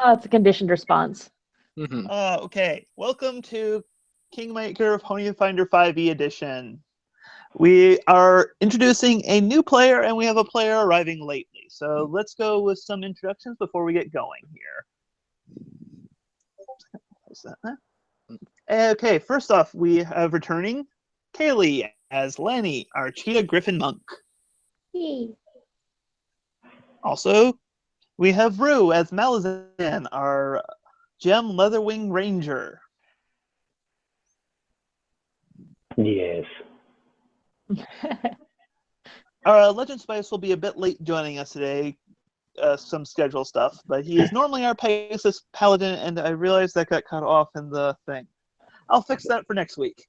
it's a conditioned response. Okay, welcome to Kingmaker Ponyfinder 5e edition. We are introducing a new player, and we have a player arriving lately. So let's go with some introductions before we get going here. What's that? Okay, first off, we have returning Kaylee as Lanny, our Cheetah Griffin Monk. Yay. Also, we have Rue as Malazan, our Gem Leatherwing Ranger. Yes. Our Legend Spice will be a bit late joining us today, some schedule stuff, but he is normally our Paizo Paladin, and I realized that got cut off in the thing. I'll fix that for next week.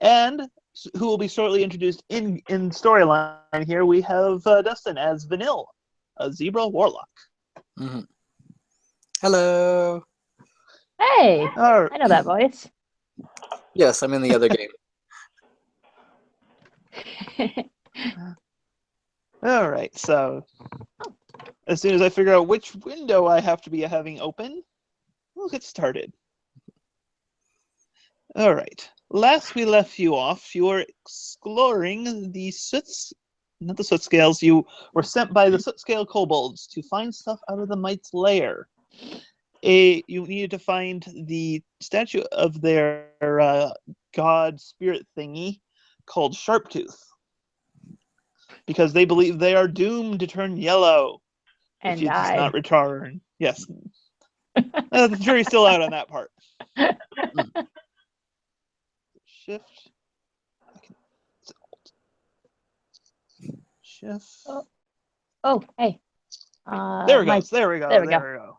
And who will be shortly introduced in storyline here, we have Dustin as Vanille, a Zebra Warlock. Mm-hmm. Hello. Hey, I know that voice. Yes, I'm in the other game. All right, so as soon as I figure out which window I have to be having open, we'll get started. All right. Last we left you off, you were exploring the not the soot scales. You were sent by the soot scale kobolds to find stuff out of the Might's lair. You needed to find the statue of their god spirit thingy called Sharptooth, because they believe they are doomed to turn yellow if it does not return. Yes. The jury's still out on that part. Shift. Shift. Oh, hey. There we go. There we go. There we go.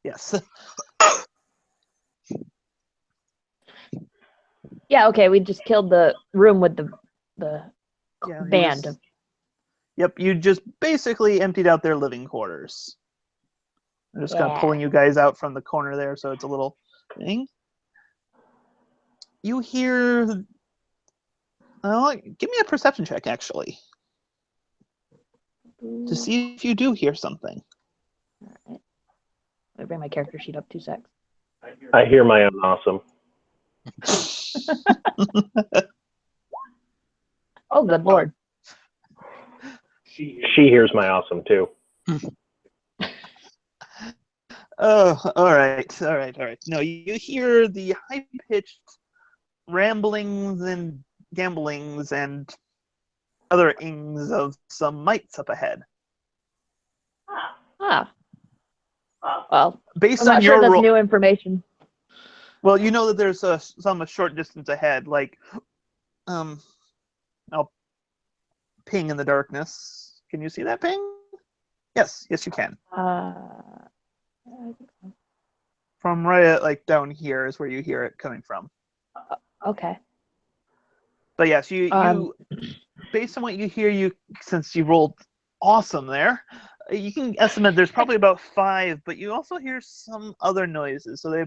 Yes. Yeah, okay, we just killed the room with the band. Yep, you just basically emptied out their living quarters. I'm just kind of pulling you guys out from the corner there, so it's a little thing. You hear... give me a perception check, actually. To see if you do hear something. All right. Let me bring my character sheet up 2 secs. I hear my own awesome. Oh, good lord. She hears my awesome, too. Oh, all right. No, you hear the high-pitched ramblings and gamblings and other ings of some mites up ahead. Well, based I'm on not your sure that's new information. Well, you know that there's some a short distance ahead, like I'll ping in the darkness. Can you see that ping? Yes, you can. From right down here is where you hear it coming from. Okay. But yes, you based on what you hear, since you rolled awesome there, you can estimate there's probably about 5, but you also hear some other noises, so they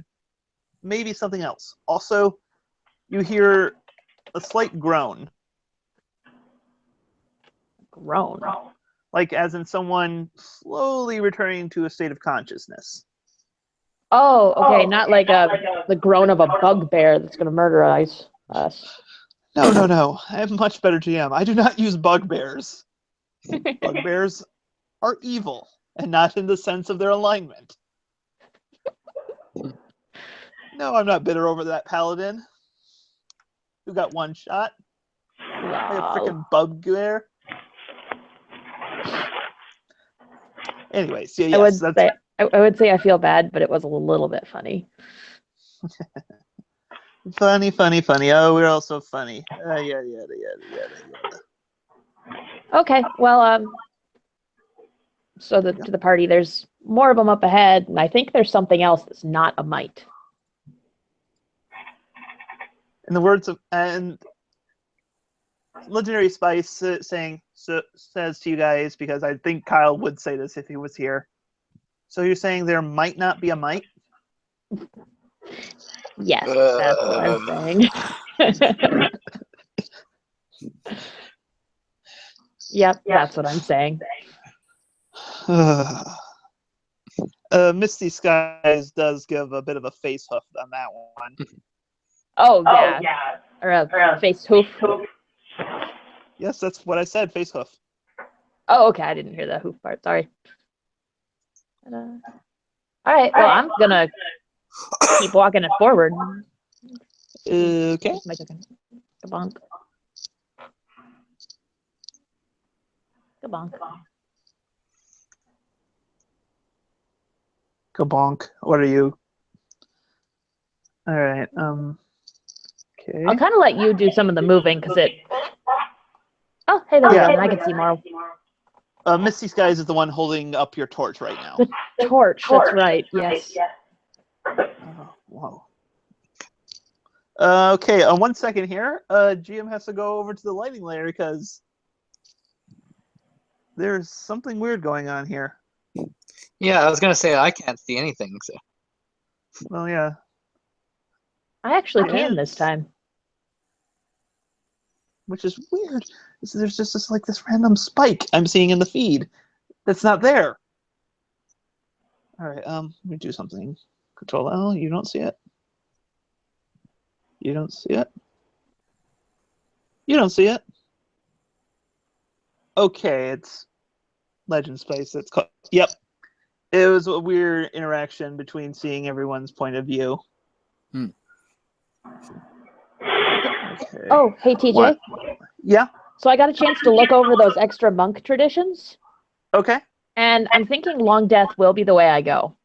may be something else. Also, you hear a slight groan. Groan? Like as in someone slowly returning to a state of consciousness. Oh, okay, not like the groan of a bugbear that's going to murder us. No. I have much better GM. I do not use bugbears. Bugbears are evil, and not in the sense of their alignment. No, I'm not bitter over that paladin who got one shot. Like a freaking bugbear. Anyways, yeah, I would say I feel bad, but it was a little bit funny. Funny. Oh, we're all so funny. Yada. Okay, well, so to the party, there's more of them up ahead, and I think there's something else that's not a mite. In the words of Legendary Spice says to you guys, because I think Kyle would say this if he was here. So you're saying there might not be a mite? Yes, that's what I'm saying. Yep, that's what I'm saying. Misty Skies does give a bit of a face hoof on that one. Oh, yeah. Or a face hoof. Yes, that's what I said, face hoof. Oh, okay. I didn't hear the hoof part. Sorry. All right. Well, I'm gonna keep walking it forward. Okay. My token. Kabonk. Kabonk. Kabonk. What are you? All right. Okay. I'll kind of let you do some of the moving because it. Oh, hey, there we go. Then I can see more. Misty Skies is the one holding up your torch right now. The torch. That's right. Yes. Oh, wow. Okay, 1 second here. GM has to go over to the lighting layer because there's something weird going on here. Yeah, I was gonna say I can't see anything. So. Well, yeah. I actually can this time. Which is weird. There's just this random spike I'm seeing in the feed that's not there. All right, let me do something. Control L. You don't see it. You don't see it. You don't see it. Okay, it's Legend Spice. It's called. Yep. It was a weird interaction between seeing everyone's point of view. Hmm. Okay. Oh, hey, TJ. What? Yeah. So I got a chance to look over those extra monk traditions, Okay. and I'm thinking long death will be the way I go.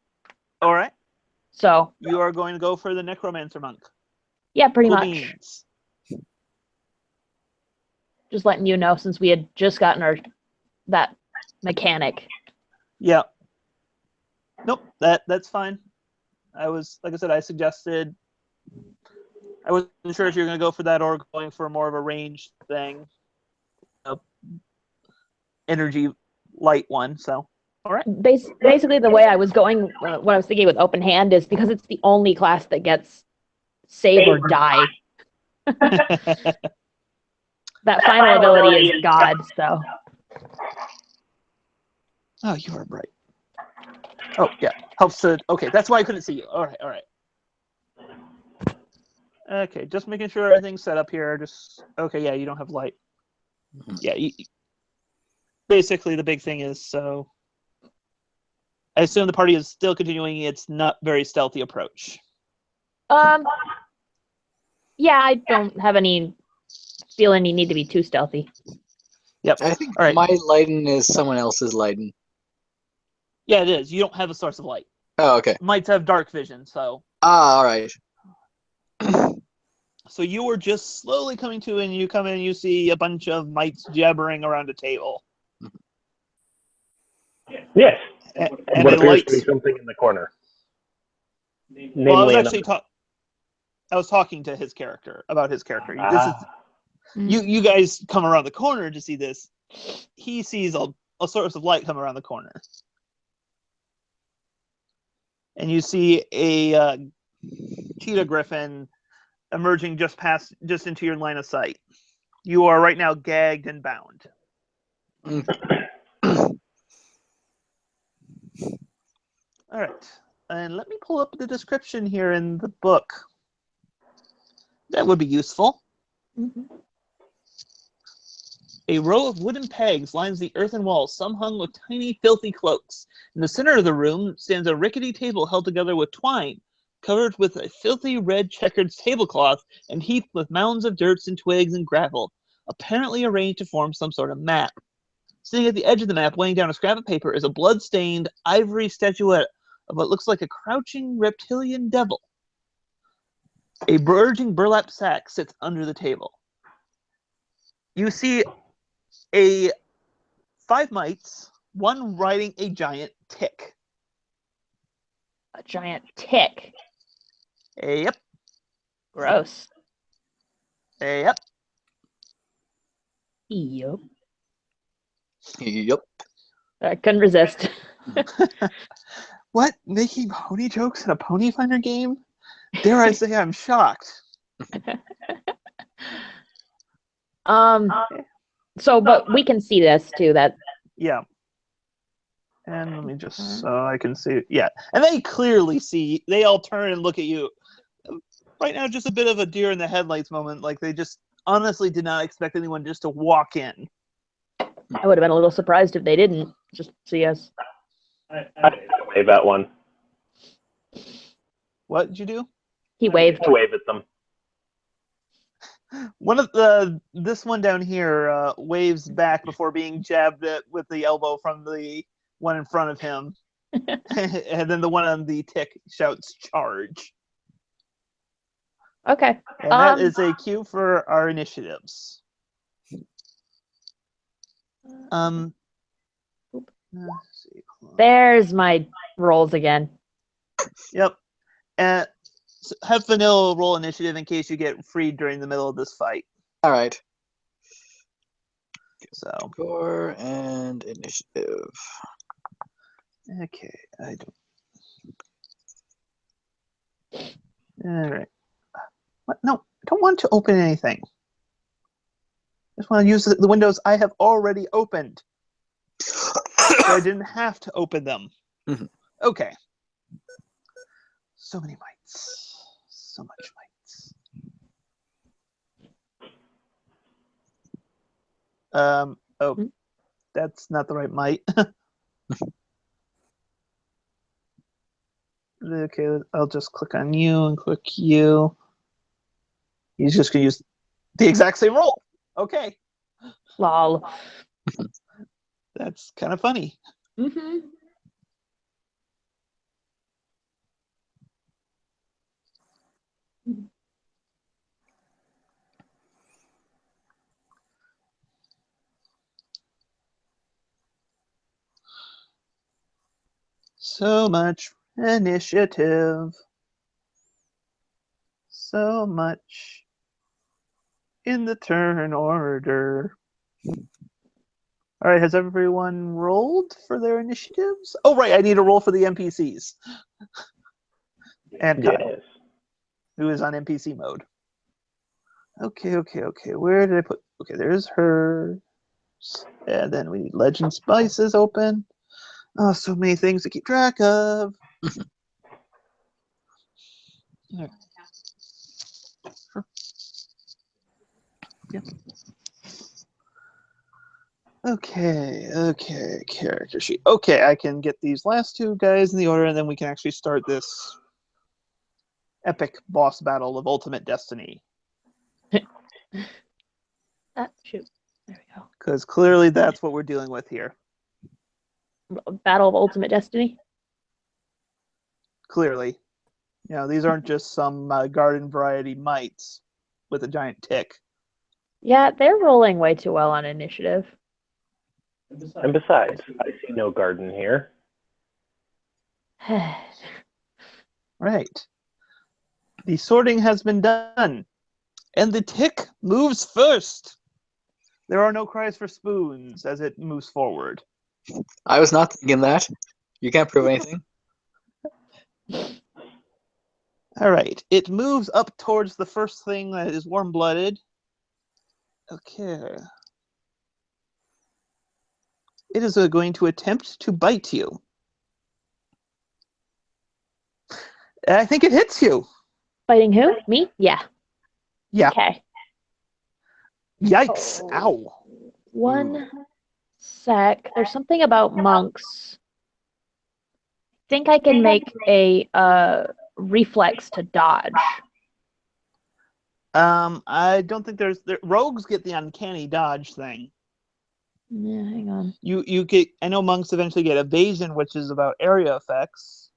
All right. So You are going to go for the Necromancer Monk. yeah, pretty Cool much. beans. Just letting you know since we had just gotten that mechanic. Yeah. Nope. That's fine. Like I said, I suggested. I wasn't sure if you're going to go for that or going for more of a ranged thing. Energy light one. So, all right. Basically, the way I was going, what I was thinking with open hand is because it's the only class that gets save or die. That final ability is God, so. Oh, you are bright. Oh, yeah. Helps to... Okay, that's why I couldn't see you. All right. Okay, just making sure everything's set up here. Okay, yeah, you don't have light. Yeah, basically the big thing is, so... I assume the party is still continuing its not very stealthy approach. Yeah, I don't have feel any need to be too stealthy. Yep. I think All right. my lighten is someone else's lighten. Yeah, it is. You don't have a source of light. Oh, okay. Might have dark vision, so... Ah, all right. So you were just slowly coming to, and you come in and you see a bunch of mites jabbering around a table. Yes. And What a appears light... to be something in the corner. Well, I was Namely, actually I was talking to his character about his character. You guys come around the corner to see this. He sees a source of light come around the corner, and you see a cheetah griffin emerging just into your line of sight. You are right now gagged and bound. All right, and let me pull up the description here in the book. That would be useful. Mm-hmm. A row of wooden pegs lines the earthen walls, some hung with tiny, filthy cloaks. In the center of the room stands a rickety table held together with twine, covered with a filthy red checkered tablecloth and heaped with mounds of dirt and twigs and gravel, apparently arranged to form some sort of map. Sitting at the edge of the map, weighing down a scrap of paper, is a blood-stained ivory statuette of what looks like a crouching reptilian devil. A bulging burlap sack sits under the table. You see 5 mites, one riding a giant tick. A giant tick. Yep. Gross. Yep. Yep. Yep. I couldn't resist. What? Making pony jokes in a Ponyfinder game? Dare I say I'm shocked. So, but we can see this too. That Yeah. And let me just so I can see. Yeah, and they clearly see. They all turn and look at you. Right now, just a bit of a deer in the headlights moment. Like they just honestly did not expect anyone just to walk in. I would have been a little surprised if they didn't just see us. I wave at one. What did you do? He waved. I wave at them. One of this one down here waves back before being jabbed at with the elbow from the one in front of him, and then the one on the tick shouts "charge!" Okay. And that is a cue for our initiatives. Let's see. There's my rolls again. Yep. And have Vanilla roll initiative in case you get freed during the middle of this fight. All right. So Score and initiative. okay, I don't. All right. What? No, I don't want to open anything. I just want to use the windows I have already opened, so I didn't have to open them. Mhm. Okay. So many mites. So much mites. Oh, that's not the right mite. Okay, I'll just click on you and click you. He's just gonna use the exact same roll. Okay, Lol. that's kind of funny. Mm-hmm. So much initiative. So much in the turn order. All right, has everyone rolled for their initiatives? Oh, right, I need a roll for the NPCs. And Kyle, Yes. who is on NPC mode. Okay. Where did I put? Okay, there's hers. And then we need Legend Spices open. Oh, so many things to keep track of. Yeah. Yeah. Okay, character sheet. Okay, I can get these last two guys in the order, and then we can actually start this epic boss battle of Ultimate Destiny. Shoot. There we Because clearly that's what we're dealing with here. go. Battle of Ultimate Destiny. Clearly. You know, these aren't just some garden variety mites with a giant tick. Yeah, they're rolling way too well on initiative. And besides, I see no garden here. Right. The sorting has been done. And the tick moves first. There are no cries for spoons as it moves forward. I was not thinking that. You can't prove anything. All right. It moves up towards the first thing that is warm-blooded. Okay. It is going to attempt to bite you. And I think it hits you. Fighting who? Me? Yeah. Yeah. Okay. Yikes. Oh. Ow. One sec. There's something about monks. I think I can make a reflex to dodge. I don't think rogues get the uncanny dodge thing. Yeah, hang on. You get. I know monks eventually get evasion, which is about area effects.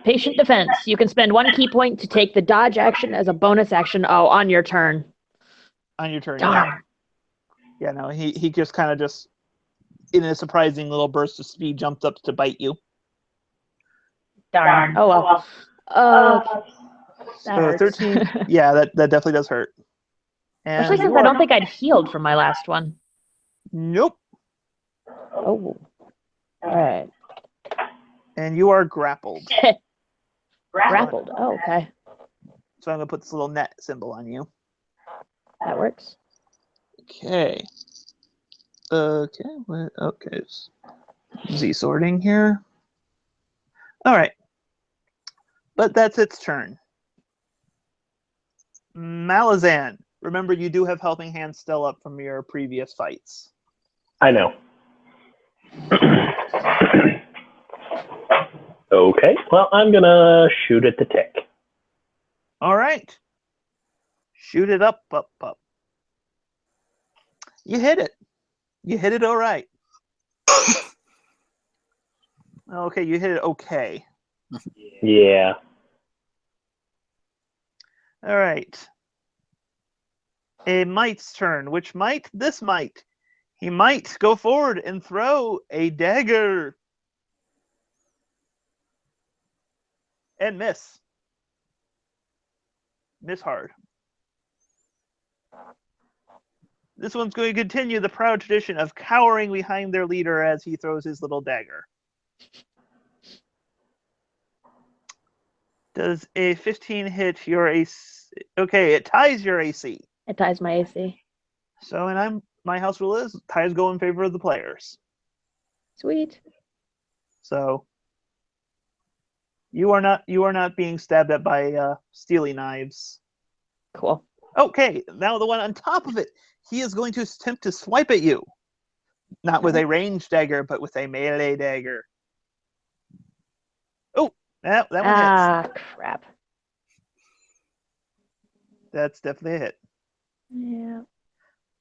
Patient defense. You can spend 1 key point to take the dodge action as a bonus action. Oh, on your turn. On your turn. Darn. Yeah, no, he just kind of just, in a surprising little burst of speed, jumped up to bite you. Darn. Oh well. That So hurts. 13. Yeah, that definitely does hurt. And Especially since I don't think I'd healed from my last one. Nope. Oh. All right. And you are grappled. Grappled. Oh, okay. So I'm gonna put this little net symbol on you. That works. Okay. Okay. Okay. Z sorting here. All right. But that's its turn. Malazan, remember you do have helping hands still up from your previous fights. I know. Okay, well, I'm gonna shoot at the tick. All right. Shoot it up. You hit it. You hit it all right. Okay, you hit it okay. Yeah. All right. A mite's turn. Which mite? This mite. He might go forward and throw a dagger. And miss. Miss hard. This one's going to continue the proud tradition of cowering behind their leader as he throws his little dagger. Does a 15 hit your AC? Okay, it ties your AC. It ties my AC. So, and my house rule is ties go in favor of the players. Sweet. So, you are not being stabbed at by steely knives. Cool. Okay, now the one on top of it, he is going to attempt to swipe at you. Not with a ranged dagger, but with a melee dagger. Oh, that one hits. Ah, crap. That's definitely a hit. Yeah.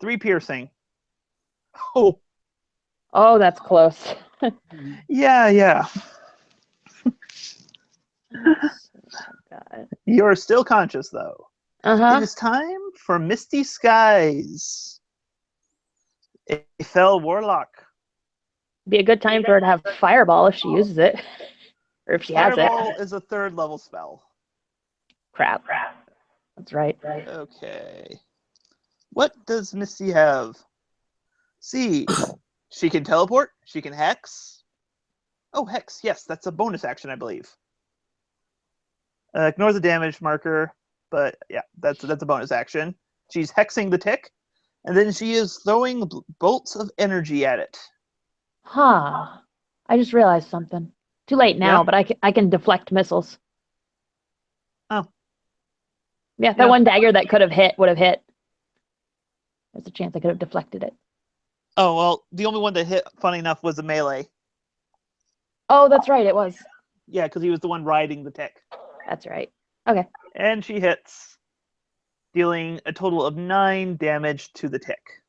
3 piercing. Oh. Oh, that's close. Yeah. God. You're still conscious, though. Uh-huh. It is time for Misty Skies. A fell warlock. Be a good time for her to have Fireball if she uses it. Or if she has Fireball it. is a 3rd level spell. Crap. That's right. Okay. What does Misty have? See, she can teleport. She can hex. Oh, hex. Yes, that's a bonus action, I believe. Ignore the damage marker, but yeah, that's a bonus action. She's hexing the tick, and then she is throwing bolts of energy at it. Huh. I just realized something. Too late now, Yeah? but I can deflect missiles. Oh. Yeah, that Yeah. one dagger that could have hit would have hit. There's a chance I could have deflected it. Oh, well, the only one that hit, funny enough, was the melee. Oh, that's right, it was. Yeah, because he was the one riding the tick. That's right. Okay. And she hits, dealing a total of 9 damage to the tick.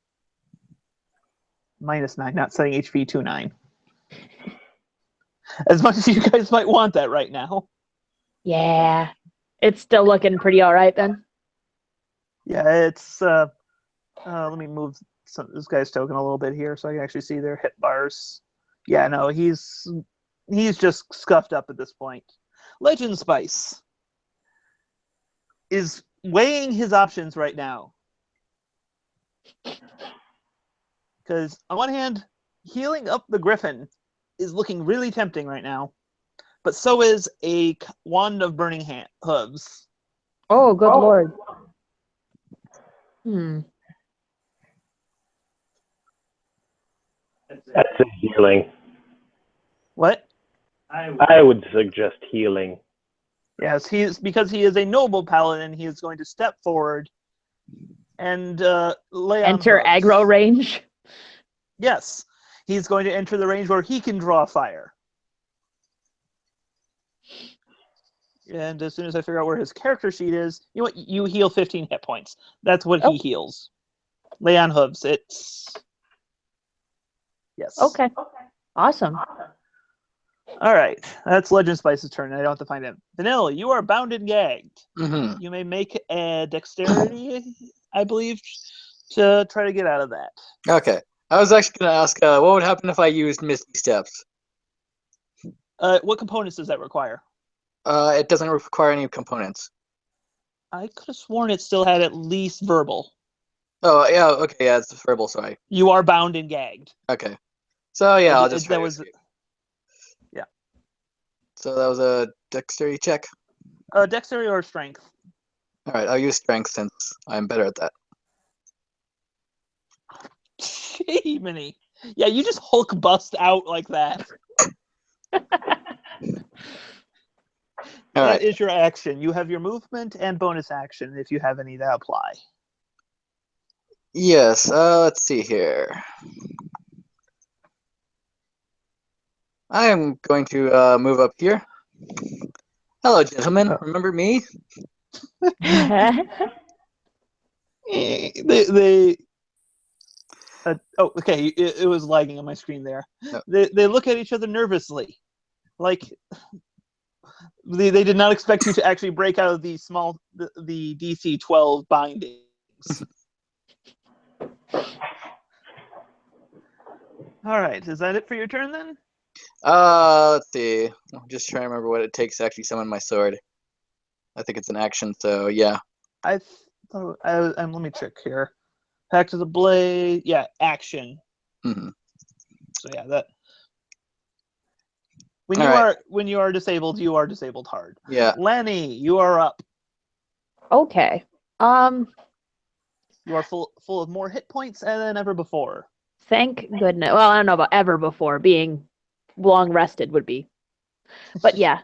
-9, not setting HP to 9. As much as you guys might want that right now. Yeah. It's still looking pretty all right then. Yeah, it's let me move this guy's token a little bit here so I can actually see their hit bars. Yeah, no, he's just scuffed up at this point. Legend Spice is weighing his options right now. Because on one hand, healing up the Griffin is looking really tempting right now, but so is a wand of burning hooves. Oh, good lord. That's a healing. What? I would suggest healing. Yes, because he is a noble paladin, he is going to step forward and lay on Enter hooves. aggro range. Yes, he's going to enter the range where he can draw fire. And as soon as I figure out where his character sheet is, you know what? You heal 15 hit points. That's what he heals. Lay on hooves. It's... Yes. Okay. Awesome. All right. That's Legend Spice's turn. I don't have to find him. Vanilla, you are bound and gagged. Mm-hmm. You may make a dexterity, I believe, to try to get out of that. Okay. I was actually going to ask, what would happen if I used Misty Steps? What components does that require? It doesn't require any components. I could have sworn it still had at least verbal. Oh, yeah, okay, yeah, it's verbal, sorry. You are bound and gagged. Okay. So, yeah, I'll just try that to was escape. Yeah. So that was a dexterity check? Dexterity or strength. Alright, I'll use strength since I'm better at that. Gee, Minnie. Yeah, you just Hulk bust out like that. All That right. is your action. You have your movement and bonus action if you have any that apply. Yes. Let's see here. I am going to move up here. Hello, gentlemen. Remember me? They oh, okay. It was lagging on my screen there. No. They look at each other nervously, like they did not expect you to actually break out of the DC 12 bindings. All right, is that it for your turn then? Let's see. I'm just trying to remember what it takes to actually summon my sword. I think it's an action, so yeah. Let me check here. Back to the blade. Yeah, action. Mm-hmm. So yeah, that when you are disabled, you are disabled hard. Yeah. Lenny, you are up. Okay. You are full of more hit points than ever before. Thank goodness. Well, I don't know about ever before. Being long rested would be. But yeah.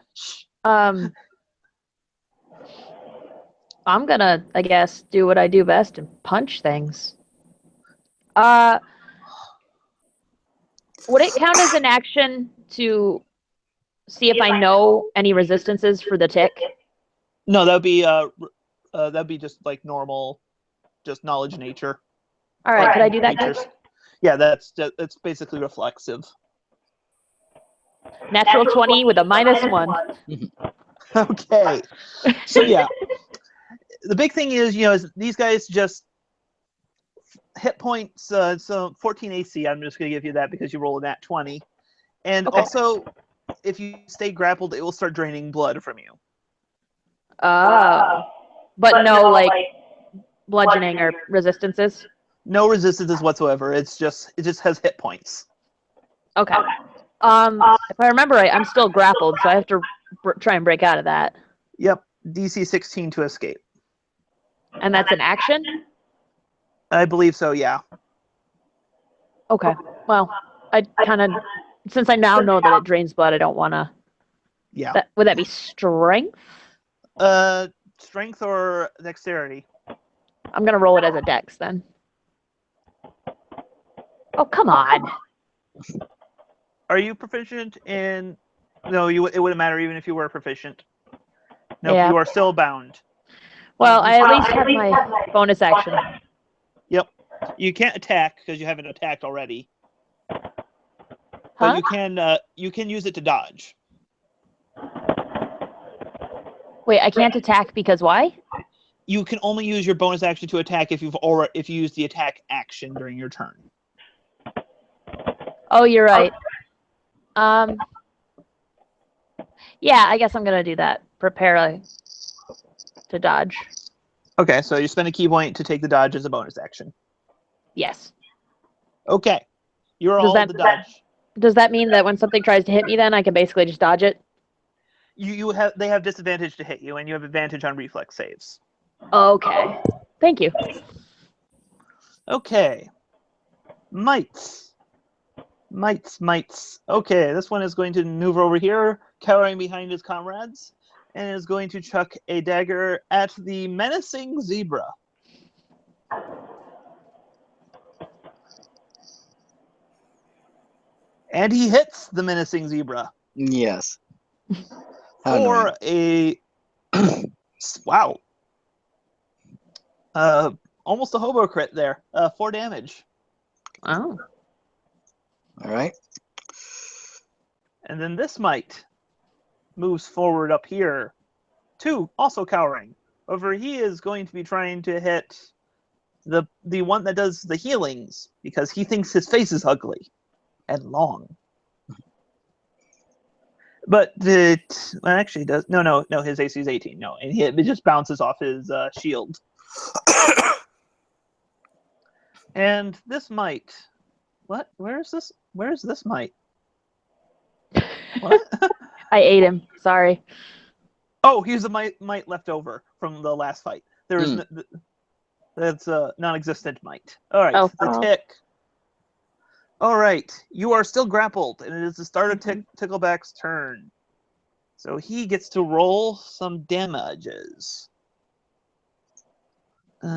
I'm gonna, I guess, do what I do best and punch things. Would it count as an action to see if I know any resistances for the tick? No, that'd be just like normal, just knowledge nature. All right, could I do that? Nature's, yeah, that's basically reflexive. Natural 20 with a -1. Okay, so yeah, the big thing is these guys just hit points. So 14 AC. I'm just gonna give you that because you roll a nat 20, and Okay. also if you stay grappled, it will start draining blood from you. Oh. But no, like, bludgeoning or resistances? No resistances whatsoever. It just has hit points. Okay. If I remember right, I'm still grappled, so I have to try and break out of that. Yep, DC 16 to escape. And that's an action? I believe so. Yeah. Okay. Well, I kind of, since I now know that it drains blood, I don't want to. Yeah. Would that be strength? Strength or dexterity? I'm gonna roll it as a dex then. Oh, come on. Are you proficient in? No, it wouldn't matter even if you were proficient. No, Yeah. you are still bound. Well, I at least have my bonus action. Yep. You can't attack because you haven't attacked already. Huh? But you can use it to dodge. Wait, I can't attack because why? You can only use your bonus action to attack if you use the attack action during your turn. Oh, you're right. Yeah, I guess I'm gonna do that. Prepare to dodge. Okay, so you spend a key point to take the dodge as a bonus action. Yes. Okay, you're Does all that- the dodge. Does that mean that when something tries to hit me, then I can basically just dodge it? They have disadvantage to hit you, and you have advantage on reflex saves. Okay. Thank you. Okay. Mites. Okay, this one is going to maneuver over here, cowering behind his comrades, and is going to chuck a dagger at the menacing zebra. And he hits the menacing zebra. Yes. For a wow. Almost a hobo crit there. 4 damage. Oh. All right. And then this mite moves forward up here. 2, also cowering. Over he is going to be trying to hit the one that does the healings because he thinks his face is ugly and long. But actually does no his AC is 18. No, and it just bounces off his shield. And this mite, what? Where is this mite? What? I ate him. Sorry. Oh, here's a mite left over from the last fight. There is that's a non-existent mite. All right, Oh. the tick. All right, you are still grappled, and it is the start of Tickleback's turn. So he gets to roll some damages. What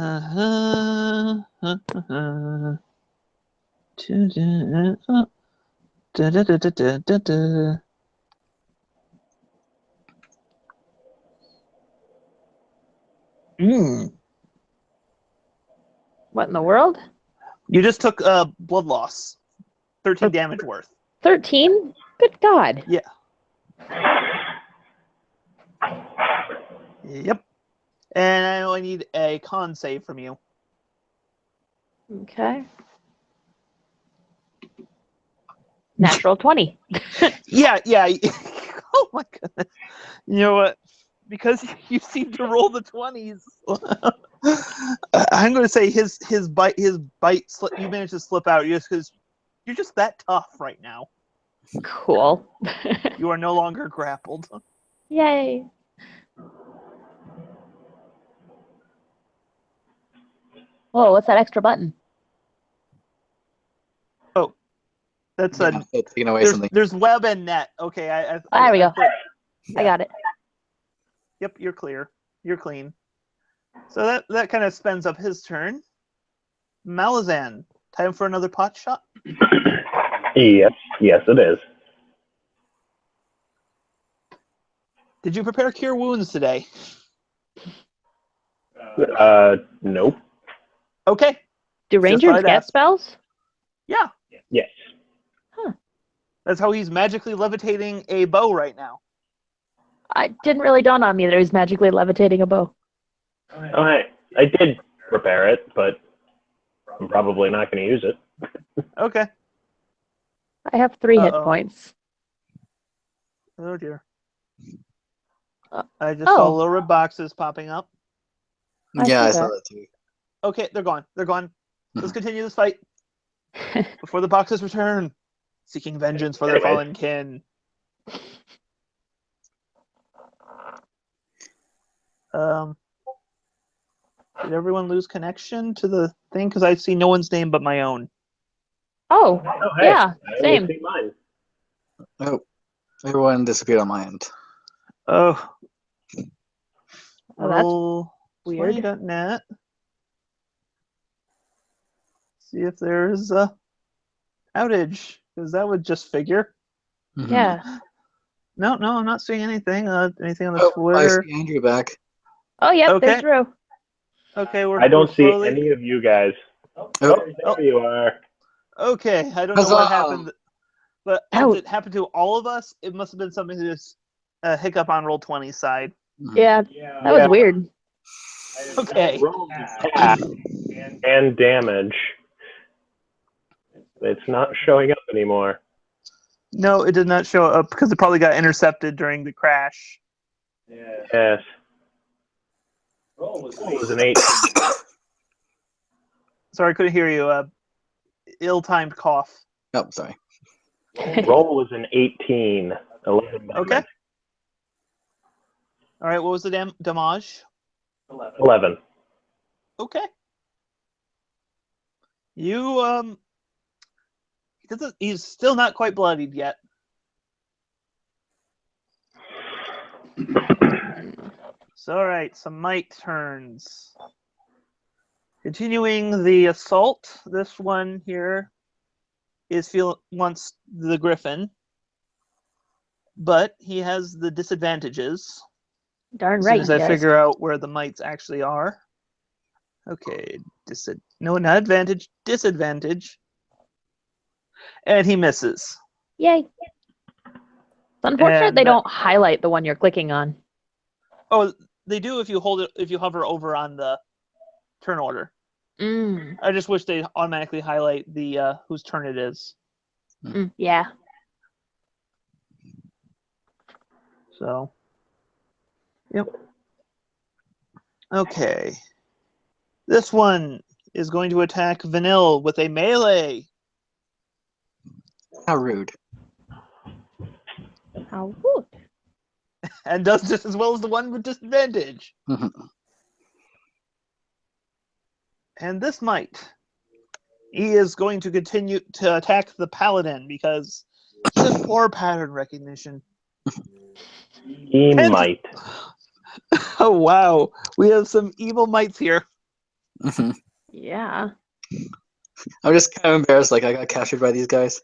in the world? You just took blood loss. 13 damage worth. 13? Good God. Yeah. Yep. And I only need a con save from you. Okay. Natural 20. Yeah. Oh my goodness. You know what? Because you seem to roll the 20s, I'm going to say his bite you managed to slip out just because you're just that tough right now. Cool. You are no longer grappled. Yay. Whoa, what's that extra button? Oh, that's Yeah, taking away something. there's web and net. Okay, There we go. Yeah. I got it. Yep, you're clear. You're clean. So that kind of spends up his turn. Malazan, time for another pot shot? Yes, it is. Did you prepare cure wounds today? Nope. Okay. Do rangers get spells? Yeah. Yes. Huh. That's how he's magically levitating a bow right now. I didn't really dawn on me that he was magically levitating a bow. Oh, hey. I did prepare it, but I'm probably not going to use it. Okay. I have 3 hit points. Oh dear. Uh, I just saw little red boxes popping up. Yeah, I saw that too. Okay, they're gone. They're gone. Let's continue this fight before the boxes return, seeking vengeance for their fallen kin. Did everyone lose connection to the thing? Because I see no one's name but my own. Oh, hey. yeah, I same. only see mine. Oh, everyone disappeared on my end. Oh. Oh, that's Roll weird. 20.net. See if there's a outage, because that would just figure. Mhm. Yeah. No, I'm not seeing anything. Anything on the I Twitter? see Andrew back. Oh, yep, Okay. there's Drew. Okay, I don't see slowly... any of you guys. Oh. There you are. Okay, I don't know what happened, but since it happened to all of us, it must have been something that's a hiccup on Roll20's side. Yeah, that was weird. Okay. Attack and damage. It's not showing up anymore. No, it did not show up because it probably got intercepted during the crash. Yes. Roll was an 8. Sorry, I couldn't hear you. Ill-timed cough. Oh, sorry. Roll was an 18. 11 damage. Okay. All right, what was the damage? 11. Okay. You he's still not quite bloodied yet. So all right, some might turns. Continuing the assault, this one here wants the griffin, but he has the disadvantages. Darn As right, soon as I yes. figure out where the mites actually are. Okay, no, not advantage, disadvantage. And he misses. Yay. It's unfortunate they don't highlight the one you're clicking on. Oh, they do if you hover over on the turn order. I just wish they automatically highlight the whose turn it is. Yeah. So, yep. Okay. This one is going to attack Vanille with a melee. How rude. How rude. And does just as well as the one with disadvantage. And this might He is going to continue to attack the paladin because he has poor pattern recognition. He might. Oh wow, we have some evil mites here. Yeah. I'm just kind of embarrassed. Like I got captured by these guys.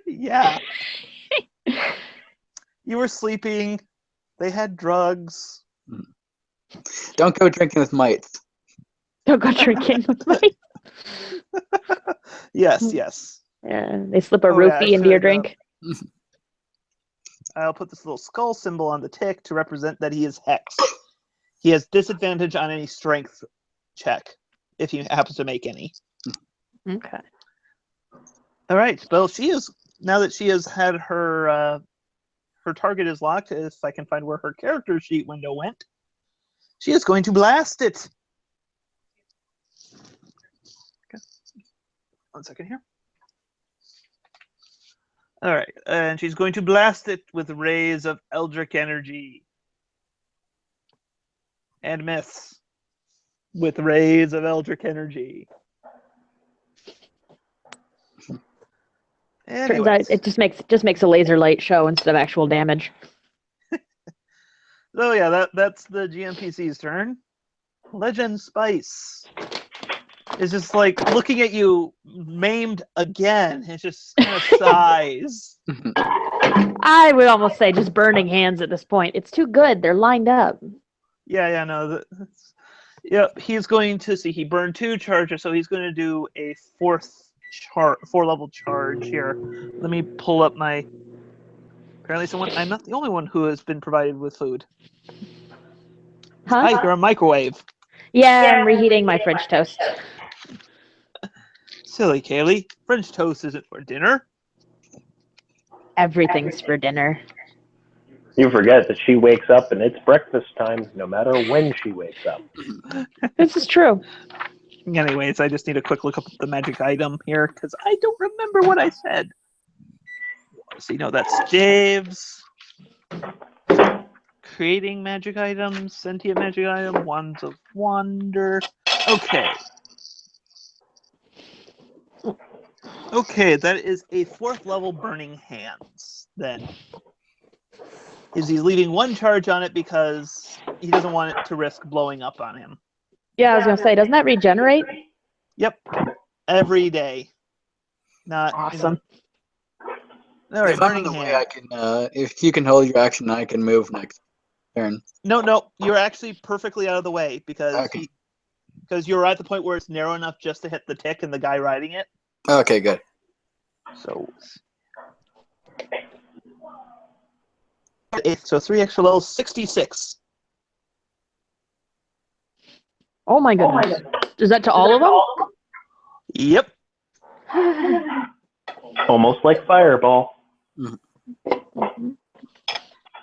Yeah. You were sleeping. They had drugs. Don't go drinking with mites. Don't go drinking with me. Yes, yes. Yeah, they slip a Oh, yeah, I roofie into your should, drink. I'll put this little skull symbol on the tick to represent that he is hexed. He has disadvantage on any strength check if he happens to make any. Okay. All right. Well, she is now that she has had her her target is locked. If I can find where her character sheet window went, she is going to blast it. Okay. 1 second here. All right, and she's going to blast it with rays of Eldritch energy. And miss with rays of Eldritch energy. Turns out Anyways. it just makes a laser light show instead of actual damage. So yeah, that's the GMPC's turn. Legend Spice is just like looking at you, maimed again. It just kind of sighs. I would almost say just burning hands at this point. It's too good. They're lined up. Yeah, no. Yep, he's going to see. He burned 2 charges, so he's going to do a 4-level charge here. Let me pull up my. Apparently, I'm not the only one who has been provided with food. Huh? Hi, you're a microwave. Yeah, I'm reheating my French toast. Silly Kaylee. French toast isn't for dinner. Everything's for dinner. You forget that she wakes up and it's breakfast time no matter when she wakes up. This is true. Anyways, I just need a quick look up at the magic item here because I don't remember what I said. So that's Dave's. Creating magic items, sentient magic item, wands of wonder. Okay. Okay, that is a 4th level burning hands then. He's leaving 1 charge on it because he doesn't want it to risk blowing up on him. Yeah, I was gonna say, doesn't that regenerate? Yep. Every day. Not Awesome. All right, If I'm in burning the way, hand. I can. If you can hold your action, I can move next turn. No, you're actually perfectly out of the way because Okay. because you're at the point where it's narrow enough just to hit the tick and the guy riding it. Okay, good. So 3 extra levels, 66. Oh my goodness. Is that to all of them? Yep. Almost like Fireball.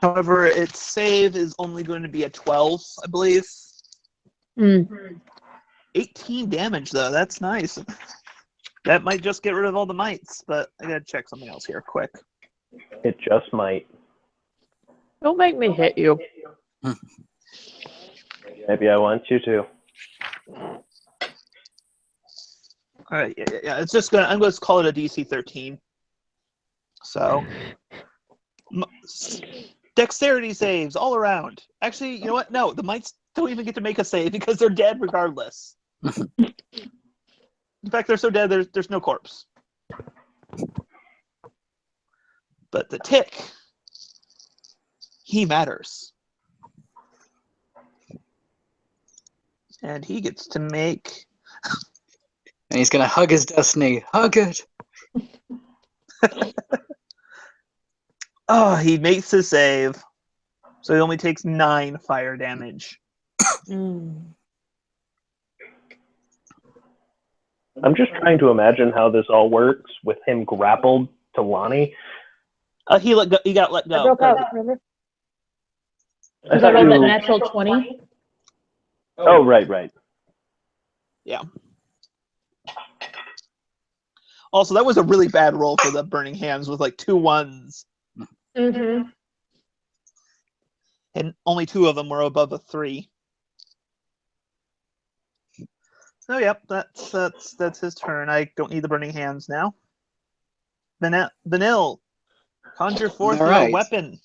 However, its save is only going to be a 12, I believe. 18 damage though. That's nice. That might just get rid of all the mites, but I gotta check something else here quick. It just might. Don't make me hit you. Maybe I want you to. All right, yeah. It's just I'm going to call it a DC 13. So, dexterity saves all around. Actually, you know what? No, the mites don't even get to make a save because they're dead regardless. In fact, they're so dead there's no corpse. But the tick, he matters. And he gets to make... And he's gonna hug his destiny. Hug it. Oh, he makes his save. So he only takes 9 fire damage. Mm. I'm just trying to imagine how this all works with him grappled to Lonnie. He got let go. I broke out, remember? I Because I thought rolled that you... natural 20. Oh, right. Yeah. Also, that was a really bad roll for the burning hands with like 2 1s. Mm-hmm. And only 2 of them were above a 3. So yep, that's his turn. I don't need the burning hands now. Vanille, conjure forth All your right. weapon.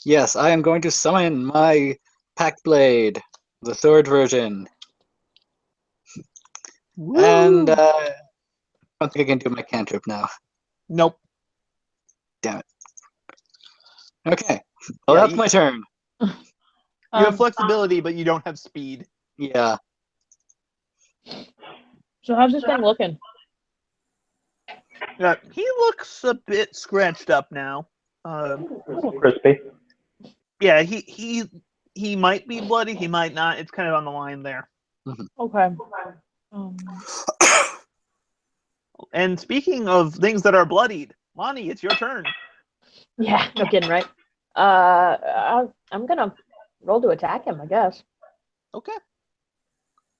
Yes, I am going to summon my Pack Blade, the sword version. Woo! And I don't think I can do my cantrip now. Nope. Damn it. Okay. Well, Yeah, that's my turn. You have flexibility, but you don't have speed. Yeah. So how's this thing looking? Yeah, he looks a bit scratched up now. Crispy. Yeah, he might be bloody. He might not. It's kind of on the line there. Okay. And speaking of things that are bloodied, Lonnie, it's your turn. Yeah, no kidding, right? I'm gonna roll to attack him, I guess. Okay.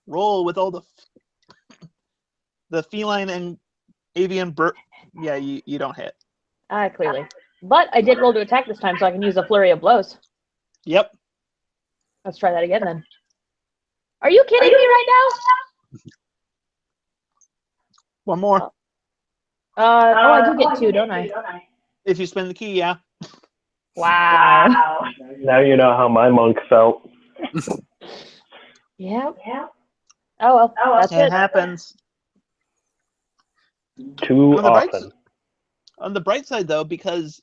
Roll with all the feline and avian Yeah, you don't hit. Clearly. But I did roll to attack this time, so I can use a flurry of blows. Yep. Let's try that again then. Are you kidding me right now? One more. I do get 2, don't I? If you spend the key, yeah. Wow. Now you know how my monk felt. Yeah. Oh well, that's It it. happens. Too On the bright often. On the bright side, though, because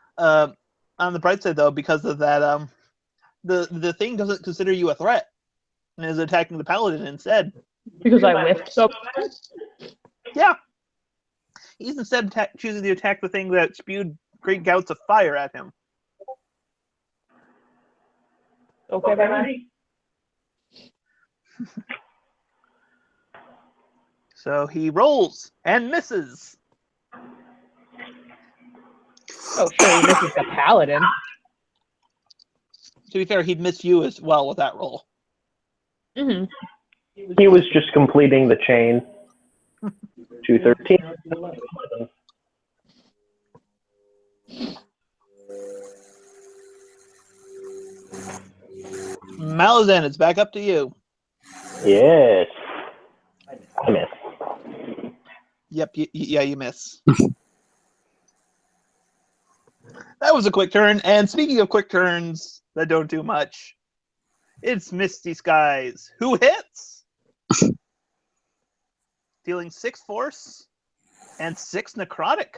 of that, the thing doesn't consider you a threat and is attacking the paladin instead. Because I whiffed so. Yeah. He's instead choosing to attack the thing that spewed great gouts of fire at him. Okay, buddy. So he rolls and misses. Oh, sure, he misses the paladin. To be fair, he'd miss you as well with that roll. Mm-hmm. He was just completing the chain. 213. Malazan, it's back up to you. Yes. I miss. Yep, yeah, you miss. That was a quick turn. And speaking of quick turns that don't do much, it's Misty Skies, who hits, dealing 6 force and 6 necrotic.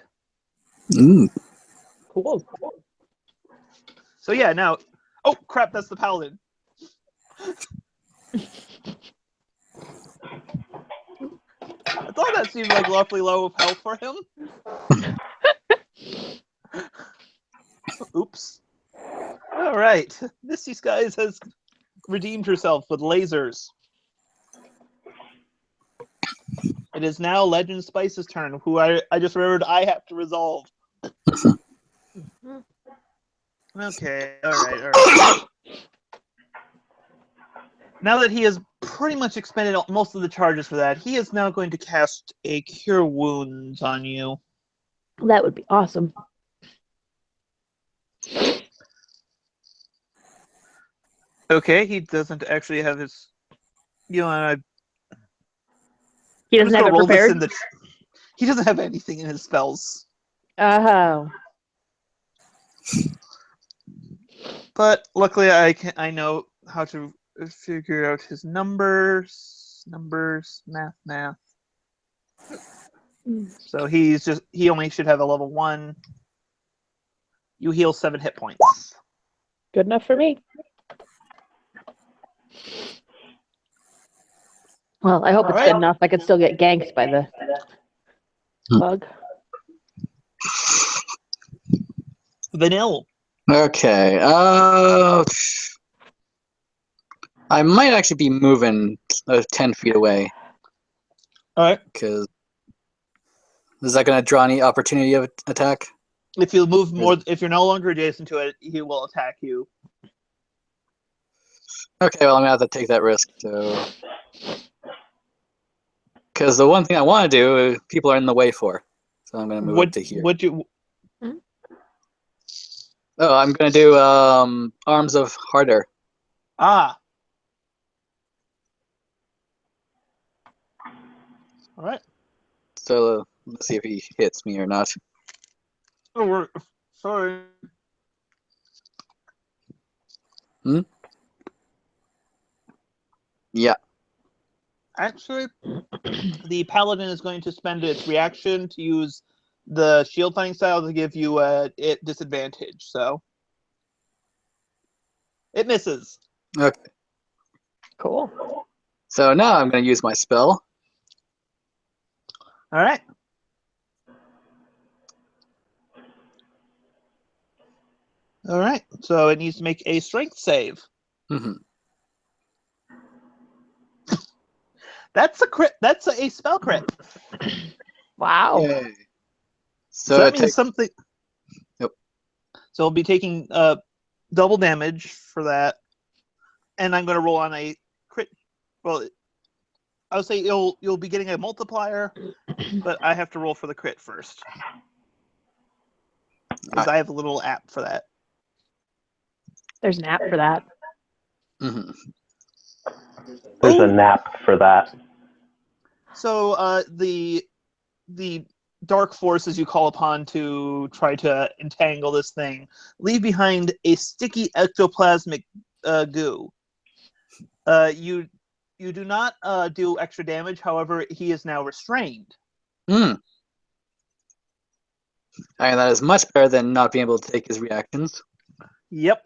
Ooh. Cool. So yeah, now, oh crap, that's the paladin. I thought that seemed like awfully low of health for him. Oops. All right, Misty Skies has redeemed herself with lasers. It is now Legend Spice's turn, who I just remembered I have to resolve. Okay, all right. Now that he has pretty much expended most of the charges for that, he is now going to cast a Cure Wounds on you. That would be awesome. Okay, he doesn't actually have his... You know, He doesn't have it prepared? He doesn't have anything in his spells. Oh. But luckily I know how to figure out his numbers, math. So he only should have a level 1. You heal 7 hit points. Good enough for me. Well, I hope it's good enough. I could still get ganked by the bug. Vanille. Okay. I might actually be moving 10 feet away. All right. Because is that going to draw any opportunity of attack? If you move more, if you're no longer adjacent to it, he will attack you. Okay, well, I'm going to have to take that risk. So, because the one thing I want to do, people are in the way for. So I'm going to move up to here. Oh, I'm going to do Arms of Harder. Ah. All right. So let's see if he hits me or not. Oh, sorry. Yeah. Actually, the paladin is going to spend its reaction to use the shield fighting style to give you a disadvantage. So it misses. Okay. Cool. So now I'm going to use my spell. All right. All right. So it needs to make a strength save. Hmm. That's a crit. That's a spell crit. Wow. Yay. So So that it means takes. something. Yep. So I'll be taking double damage for that, and I'm going to roll on a crit. Well, I would say you'll be getting a multiplier, but I have to roll for the crit first because I have a little app for that. There's an app for that. Hmm. There's Oh. a nap for that. So the dark forces you call upon to try to entangle this thing leave behind a sticky ectoplasmic goo. You do not do extra damage. However, he is now restrained. And that is much better than not being able to take his reactions. Yep.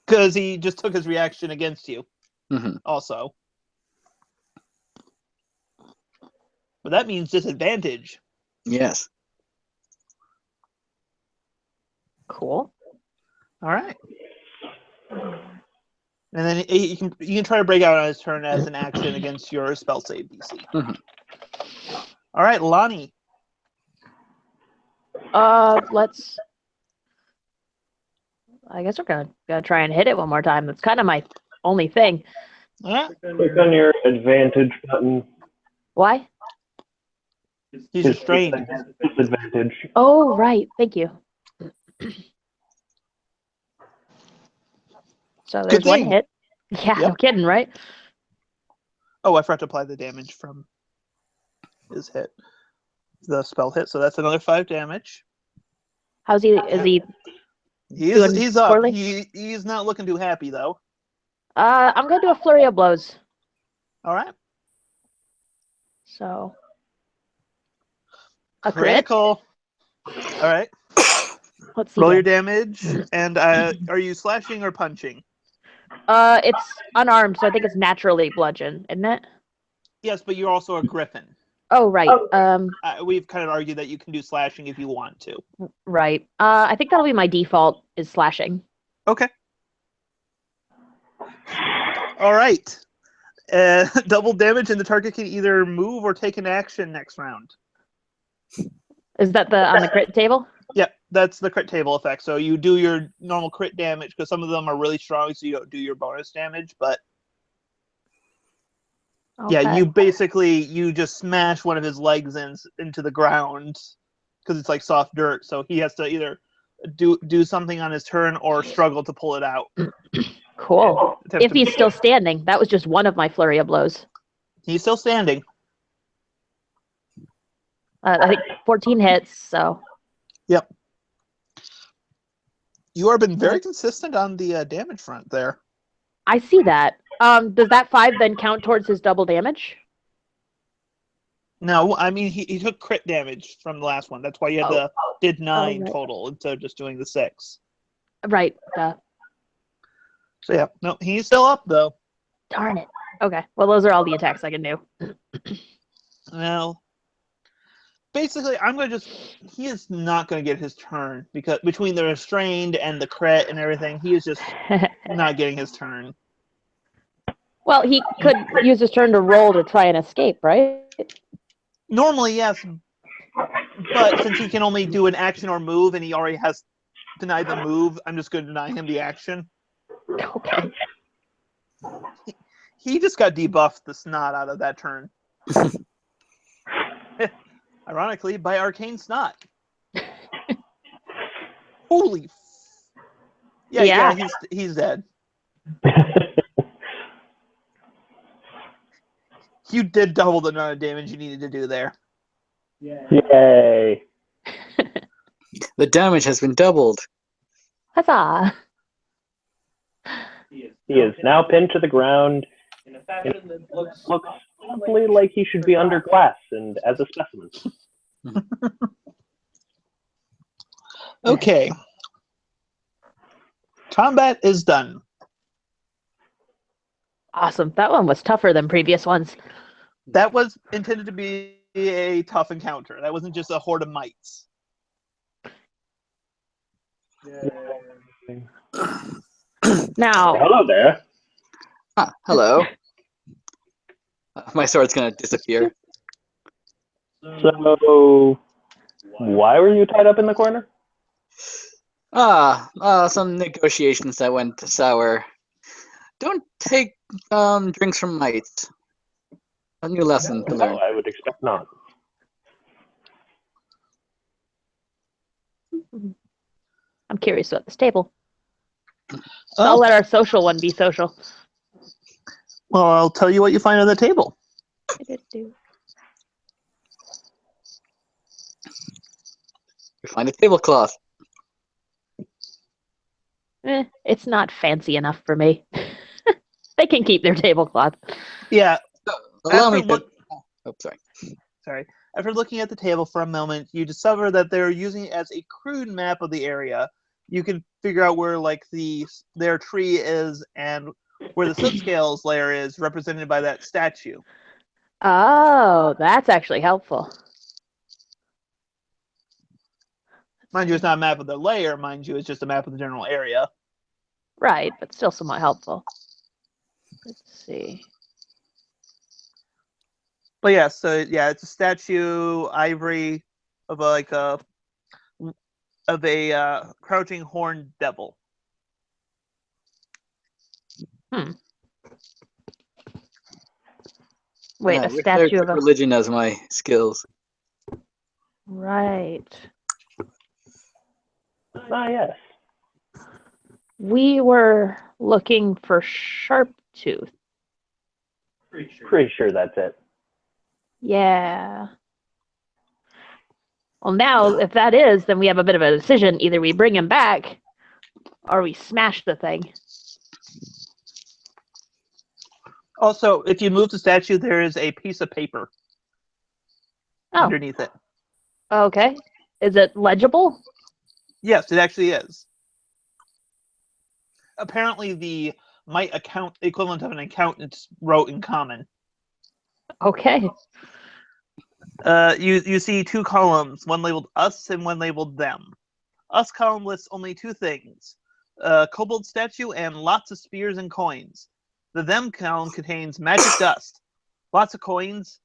Because he just took his reaction against you. Hmm. Also. But that means disadvantage. Yes. Cool. All right. And then you can try to break out on his turn as an action against your spell save DC. Mhm. All right, Lonnie. Let's. I guess we're gonna try and hit it one more time. That's kind of my only thing. All right. Click on your advantage button. Why? He's restrained. Disadvantage. Oh, right. Thank you. So there's one thing. hit. Yeah, Yep. no kidding, right? Oh, I forgot to apply the damage from his hit. The spell hit, so that's another 5 damage. How's he? Is he? Doing He's up. poorly? He's not looking too happy though. I'm gonna do a flurry of blows. All right. So a crit. Critical. All right. Let's see. Roll your Here. damage. And are you slashing or punching? It's unarmed, so I think it's naturally bludgeon, isn't it? Yes, but you're also a griffin. Oh, right. We've kind of argued that you can do slashing if you want to. Right. I think that'll be my default is slashing. Okay. All right. Double damage, and the target can either move or take an action next round. Is that on the crit table? Yep, that's the crit table effect. So you do your normal crit damage because some of them are really strong, so you don't do your bonus damage. But Okay. yeah, you just smash one of his legs into the ground because it's like soft dirt. So he has to either do something on his turn or struggle to pull it out. Cool. If he's still standing, that was just one of my flurry of blows. He's still standing. I think 14 hits. So. Yep. You have been very consistent on the damage front there. I see that. Does that 5 then count towards his double damage? No, I mean he took crit damage from the last one. That's why you had did 9 right. total instead of just doing the 6. Right. So yeah, no, he's still up though. Darn it. Okay. Well, those are all the attacks I can do. Well, basically, he is not going to get his turn because between the restrained and the crit and everything, he is just not getting his turn. Well, he could use his turn to roll to try and escape, right? Normally, yes, but since he can only do an action or move and he already has denied the move, I'm just going to deny him the action. Okay. He just got debuffed the snot out of that turn. Ironically, by arcane snot. Holy. Yeah, he's dead. You did double the amount of damage you needed to do there. Yay! The damage has been doubled. Huzzah! He is now pinned to the ground. Looks simply like he should be under glass and as a specimen. Okay. Combat is done. Awesome. That one was tougher than previous ones. That was intended to be a tough encounter. That wasn't just a horde of mites. Now, Hello there. Ah, hello. My sword's gonna disappear. So, why were you tied up in the corner? Some negotiations that went sour. Don't take drinks from mites. A new lesson to learn. Oh, I would expect not. I'm curious about this table. So I'll let our social one be social. Well, I'll tell you what you find on the table. You find a tablecloth. It's not fancy enough for me. They can keep their tablecloth. Yeah. Allow me After to. look- Oh, sorry. Sorry. After looking at the table for a moment, you discover that they're using it as a crude map of the area. You can figure out where like their tree is and where the soot scales layer is, represented by that statue. Oh, that's actually helpful. Mind you, it's not a map of the layer. Mind you, it's just a map of the general area. Right, but still somewhat helpful. Let's see. But yeah, so yeah, it's a statue, ivory of a crouching horned devil. Wait, I a wish I statue took of a... religion as my skills. Right. Ah, yes. We were looking for Sharptooth. Pretty sure that's it. Yeah. Well, now, if that is, then we have a bit of a decision. Either we bring him back, or we smash the thing. Also, if you move the statue, there is a piece of paper underneath it. Okay. Is it legible? Yes, it actually is. Apparently, the mite equivalent of an accountant wrote in common. Okay. You see two columns, one labeled us and one labeled them. Us column lists only two things: kobold statue and lots of spears and coins. The them column contains magic dust, lots of coins,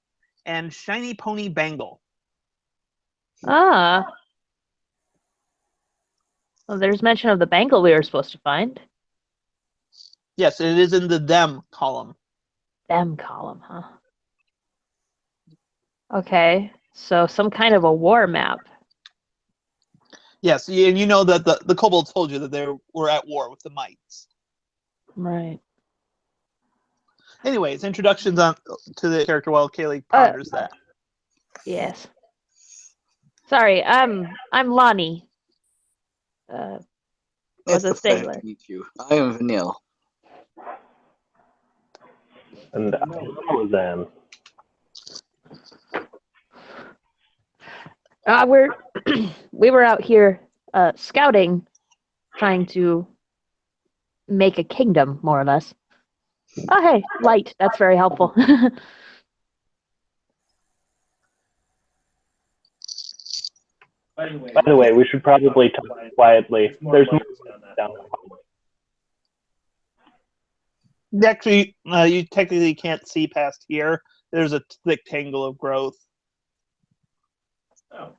and shiny pony bangle. Ah. Well, there's mention of the bangle we were supposed to find. Yes, it is in the them column. Them column, huh? Okay. So some kind of a war map. Yes, and you know that the kobolds told you that they were at war with the mites. Right. Anyways, introductions to the character while Kaylee ponders that. Yes. Sorry, I'm Lonnie. It's Was a a pleasure sailor. to meet you. I am Vanille. And I was We were out here scouting, trying to make a kingdom, more or less. Oh, hey, light. That's very helpful. By the way, we should probably talk quietly. There's more down the hallway. Actually, you technically can't see past here. There's a thick tangle of growth.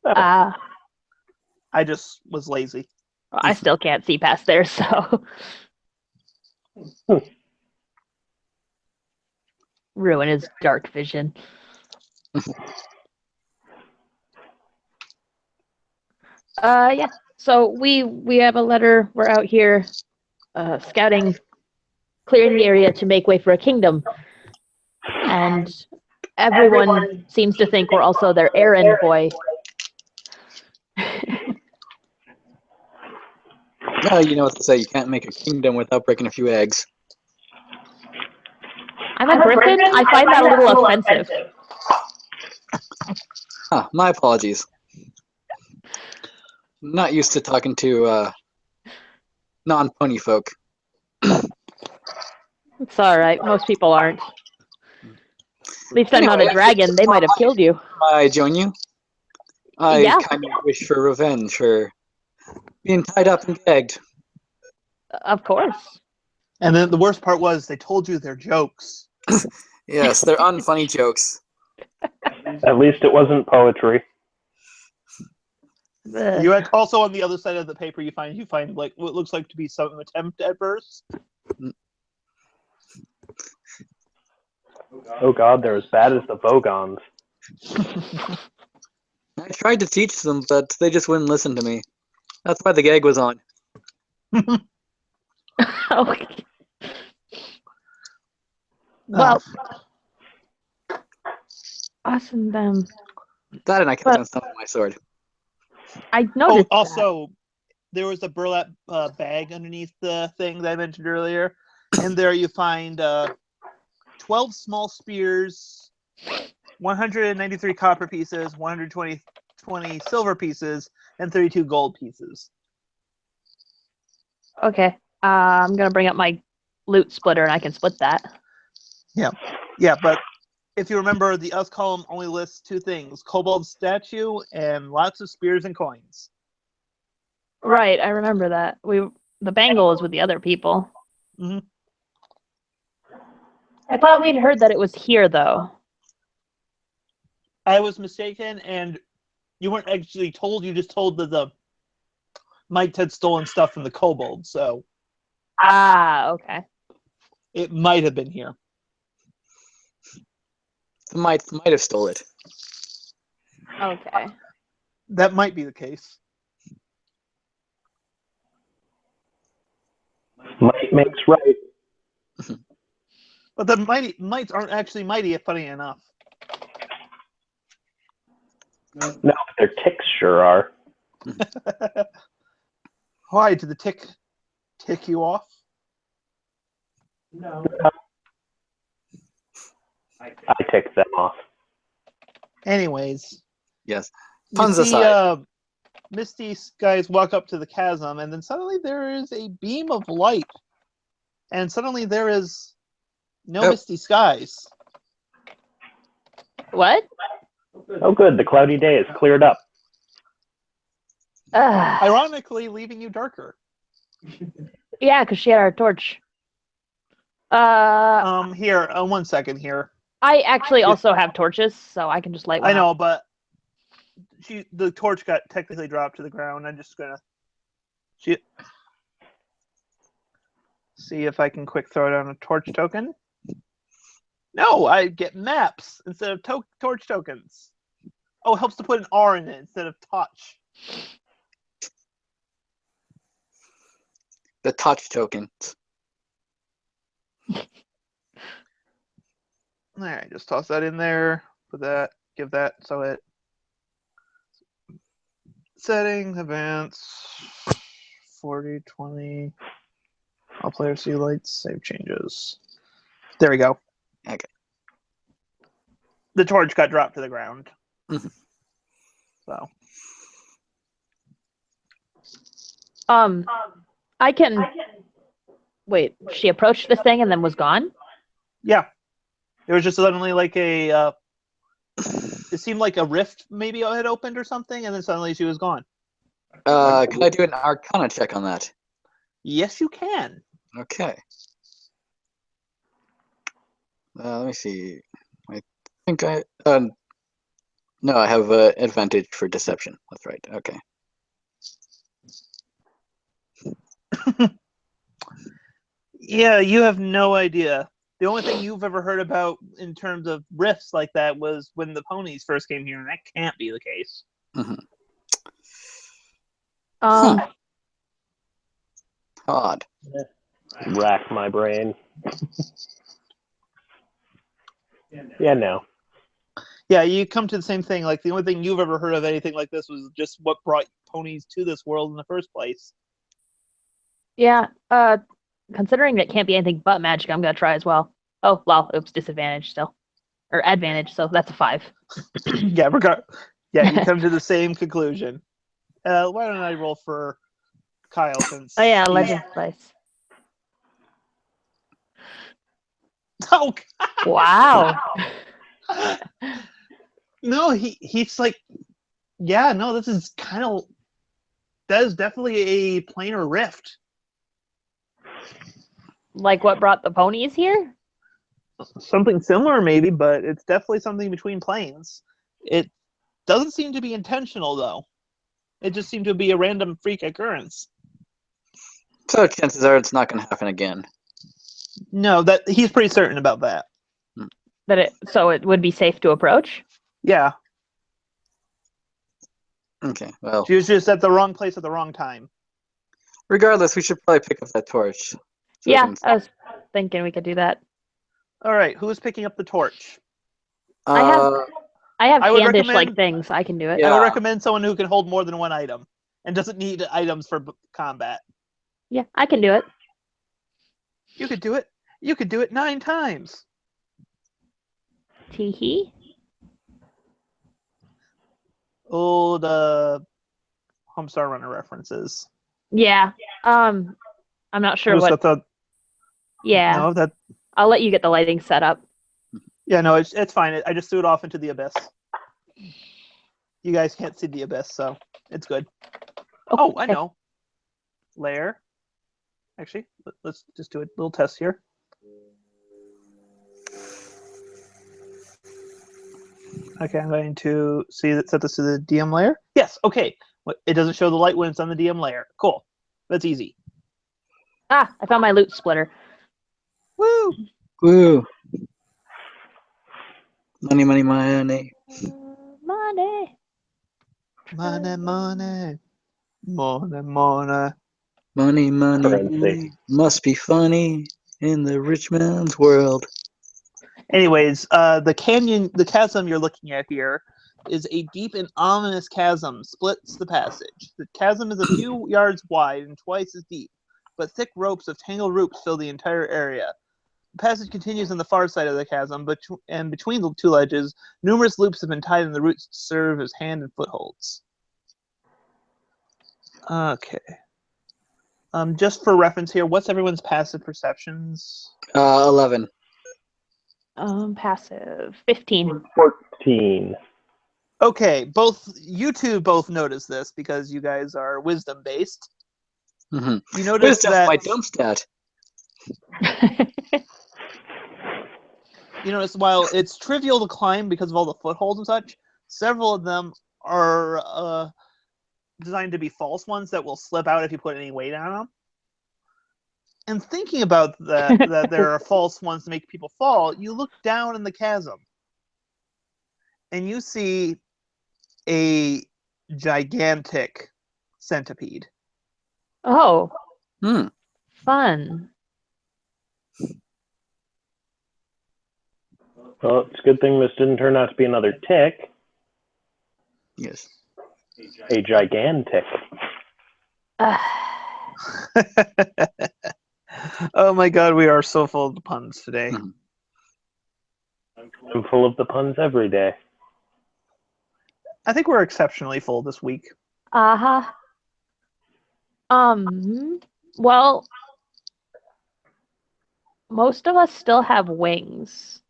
I just was lazy. I still can't see past there, so. Ruin his dark vision. Yeah. So we have a letter. We're out here scouting, clearing the area to make way for a kingdom. And everyone seems to think we're also their errand boy. Well, you know what they say, you can't make a kingdom without breaking a few eggs. I'm a griffin? I find that a little offensive. Huh, my apologies. Not used to talking to non-pony folk. It's alright, most people aren't. At least I'm not a Anyway, dragon, they might have killed you. I join you. I Yeah. kind of wish for revenge for being tied up and gagged. Of course. And then the worst part was they told you their jokes. Yes, they're unfunny jokes. At least it wasn't poetry. Ugh. You had also on the other side of the paper you find like what looks like to be some attempt at verse. Oh god, they're as bad as the Vogons. I tried to teach them, but they just wouldn't listen to me. That's why the gag was on. Okay. No. Well, awesome them. That and I kept on stumbling my sword. I Oh, noticed that. also, there was a burlap bag underneath the thing that I mentioned earlier, and there you find 12 small spears, 193 copper pieces, 120 silver pieces, and 32 gold pieces. Okay. I'm gonna bring up my loot splitter and I can split that. Yeah, but if you remember, the Us column only lists two things: kobold statue and lots of spears and coins. Right, I remember that. The bangle is with the other people. Mhm. I thought we'd heard that it was here though. I was mistaken, and you weren't actually told. You just told that the mites had stolen stuff from the kobold, so Ah, okay. it might have been here. Might have stole it. Okay. That might be the case. Might makes right. But the mites aren't actually mighty, funny enough. No, but their ticks sure are. Why did the tick you off? No. I tick them off. Anyways, Yes. you Puns see aside. Misty guys walk up to the chasm, and then suddenly there is a beam of light, and suddenly there is no Oh. Misty skies. What? Oh good, the cloudy day is cleared up. Ironically, leaving you darker. Yeah, because she had our torch. Here, 1 second here. I actually also have torches, so I can just light one I know, up. but the torch got technically dropped to the ground. I'm just gonna see if I can quick throw down a torch token. No, I get maps instead of torch tokens. Oh, it helps to put an R in it instead of touch. The touch token. Alright, just toss that in there. Put that, give that, so it. Settings, advance, 40, 20. All players see lights, save changes. There we go. Okay. The torch got dropped to the ground. Mhm. So. I can. Wait, she approached this thing and then was gone? Yeah. There was just suddenly like a. It seemed like a rift maybe had opened or something, and then suddenly she was gone. Can I do an Arcana check on that? Yes, you can. Okay. Let me see. I think I. No, I have advantage for deception. That's right. Okay. Yeah, you have no idea. The only thing you've ever heard about in terms of rifts like that was when the ponies first came here, and that can't be the case. Mm-hmm. Huh. Odd. Rack my brain. Yeah, no. Yeah, you come to the same thing. Like, the only thing you've ever heard of anything like this was just what brought ponies to this world in the first place. Yeah. Considering it can't be anything but magic, I'm gonna try as well. Oh, well, oops, disadvantage still. Or advantage, so that's a 5. Yeah, you come to the same conclusion. Why don't I roll for Kyle since Oh yeah, he's- legend slice. Oh, Wow. no, he's like, yeah, no, this is that is definitely a planar rift. Like what brought the ponies here? Something similar, maybe, but it's definitely something between planes. It doesn't seem to be intentional, though. It just seemed to be a random freak occurrence. So chances are it's not going to happen again. No, that he's pretty certain about that. So it would be safe to approach? Yeah, Okay, well, she was just at the wrong place at the wrong time. regardless, we should probably pick up that torch. So we Yeah, can- I was thinking we could do that. All right, who's picking up the torch? I have I would handish like recommend- things. I can do it. Yeah. I would recommend someone who can hold more than one item and doesn't need items for combat. Yeah, I can do it. You could do it. You could do it 9 times. Teehee. Old Homestar Runner references. Yeah. I'm not sure Who's what. got the- Yeah. No, that. I'll let you get the lighting set up. Yeah, no, it's fine. I just threw it off into the abyss. You guys can't see the abyss, so it's good. Oh, I okay. know. Layer. Actually, let's just do a little test here. Okay, I'm going to set this to the DM layer. Yes, okay. It doesn't show the light when it's on the DM layer. Cool. That's easy. Ah, I found my loot splitter. Woo! Woo! Money, money, money. Money. Money, money. Money, money. Money, money. Currency. Must be funny in the rich man's world. Anyways, the chasm you're looking at here is a deep and ominous chasm, splits the passage. The chasm is a few yards wide and twice as deep, but thick ropes of tangled roots fill the entire area. The passage continues on the far side of the chasm, and between the two ledges, numerous loops have been tied in the roots to serve as hand and footholds. Okay. Just for reference here, what's everyone's passive perceptions? 11. Passive. 15. 14. Okay, you two both notice this because you guys are wisdom based. Mm-hmm. You notice Wisdom, that my dump stat. you notice while it's trivial to climb because of all the footholds and such, several of them are designed to be false ones that will slip out if you put any weight on them. And thinking about that there are false ones to make people fall, you look down in the chasm and you see a gigantic centipede. Oh, Hmm. fun. Well, it's a good thing this didn't turn out to be another tick. Yes. A gigantic. Oh my god, we are so full of the puns today. Mhm. I'm full of the puns every day. I think we're exceptionally full this week. Uh-huh. Well, most of us still have wings.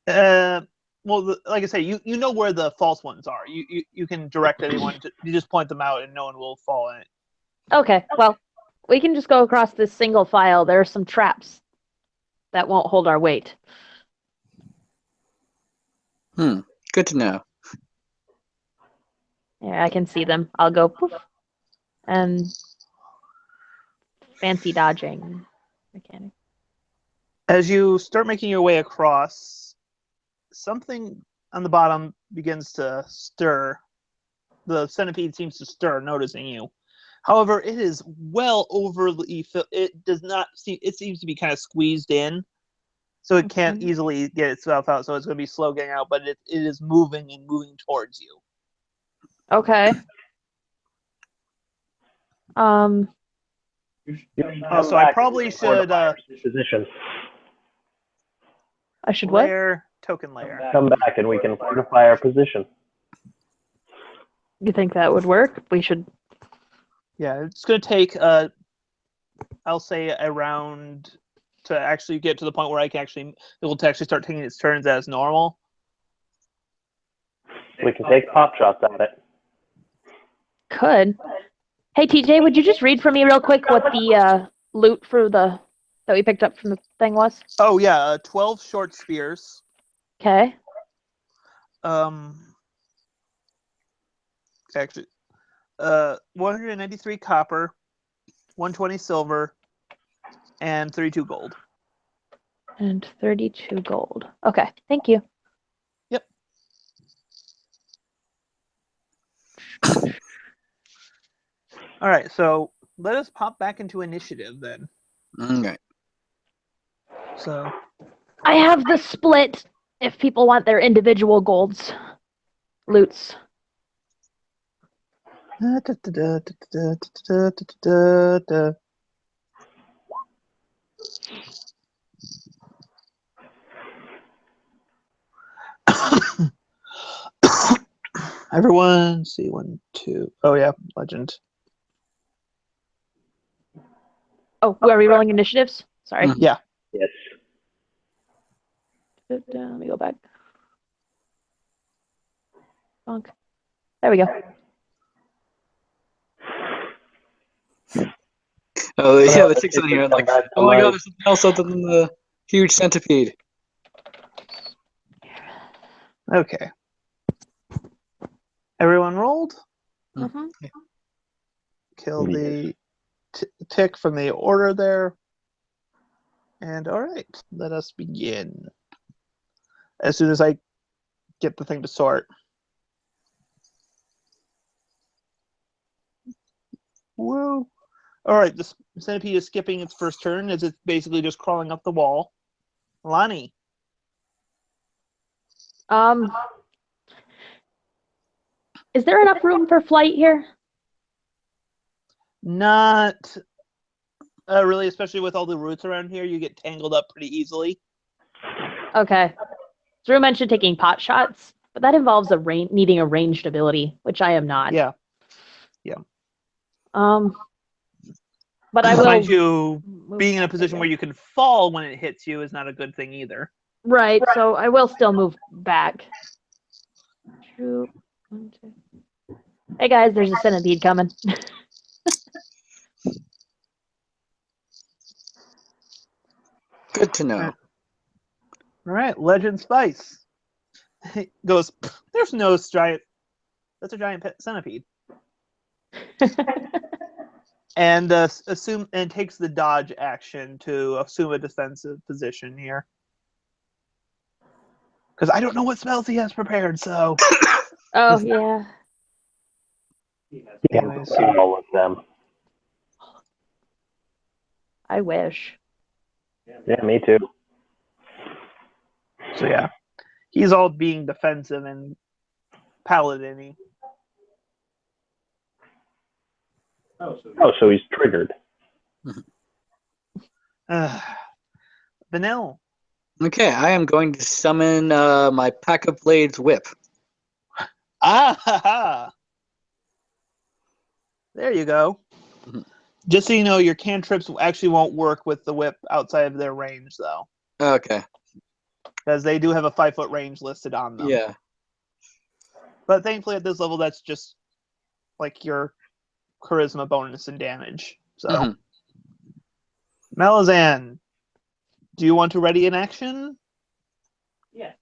Well, like I say, you know where the false ones are. You can direct anyone to. You just point them out, and no one will fall in it. Okay, well, we can just go across this single file. There are some traps that won't hold our weight. Good to know. Yeah, I can see them. I'll go poof. And fancy dodging mechanic. As you start making your way across, something on the bottom begins to stir. The centipede seems to stir, noticing you. However, it is well overly. It does not seem. It seems to be kind of squeezed in. So it can't Okay. easily get itself out, so it's going to be slow getting out, but it is moving and moving towards you. Okay. So I probably should Position. I should what? token layer. Come back and we can fortify our position. You think that would work? We should. Yeah, it's going to take, I'll say, a round to actually get to the point where I can actually, it will actually start taking its turns as normal. We can take pop shots at it. Could. Hey, TJ, would you just read for me real quick what the loot for that we picked up from the thing was? Oh yeah, 12 short spears. Okay. Actually, 193 copper, 120 silver, and 32 gold. And 32 gold. Okay, thank you. Yep. All right, so let us pop back into initiative then. Okay. So I have the split if people want their individual golds. Loots. Everyone, see 1, 2. Oh yeah, legend. Oh, are we rolling initiatives? Sorry. Mhm. Yeah. Yes. Let me go back. Bonk. There we go. Oh yeah, the It chicks on should here are come like, back to oh my life. god, there's something else other than the huge centipede. Okay. Everyone rolled. Mm-hmm. Kill the tick from the order there. And all right, let us begin. As soon as I get the thing to sort. Whoa. All right, the centipede is skipping its first turn as it's basically just crawling up the wall. Lonnie. Is there enough room for flight here? Not really, especially with all the roots around here. You get tangled up pretty easily. Okay. Drew mentioned taking pot shots, but that involves needing a ranged ability, which I am not. Yeah. But I will. Mind you, move being in a back, I position where guess. you can fall when it hits you is not a good thing either. Right, so I will still move back. Drew, 1, 2. Hey guys, there's a centipede coming. Good to know. All right, Legend Spice. It goes, there's no giant. That's a giant centipede. And takes the dodge action to assume a defensive position here. Because I don't know what spells he has prepared, so. Oh yeah. Yeah, Anyways. all of them. I wish. Yeah, me too. So yeah, he's all being defensive and paladin-y. Oh, so he's triggered. Vanille. Okay, I am going to summon my Pack of Blades whip. Ah ha ha. There you go. Mhm. Just so you know, your cantrips actually won't work with the whip outside of their range, though. Okay. Because they do have a 5-foot range listed on them. Yeah. But thankfully, at this level, that's just like your charisma bonus and damage. So, Mhm. Malazan, do you want to ready in action? Yes.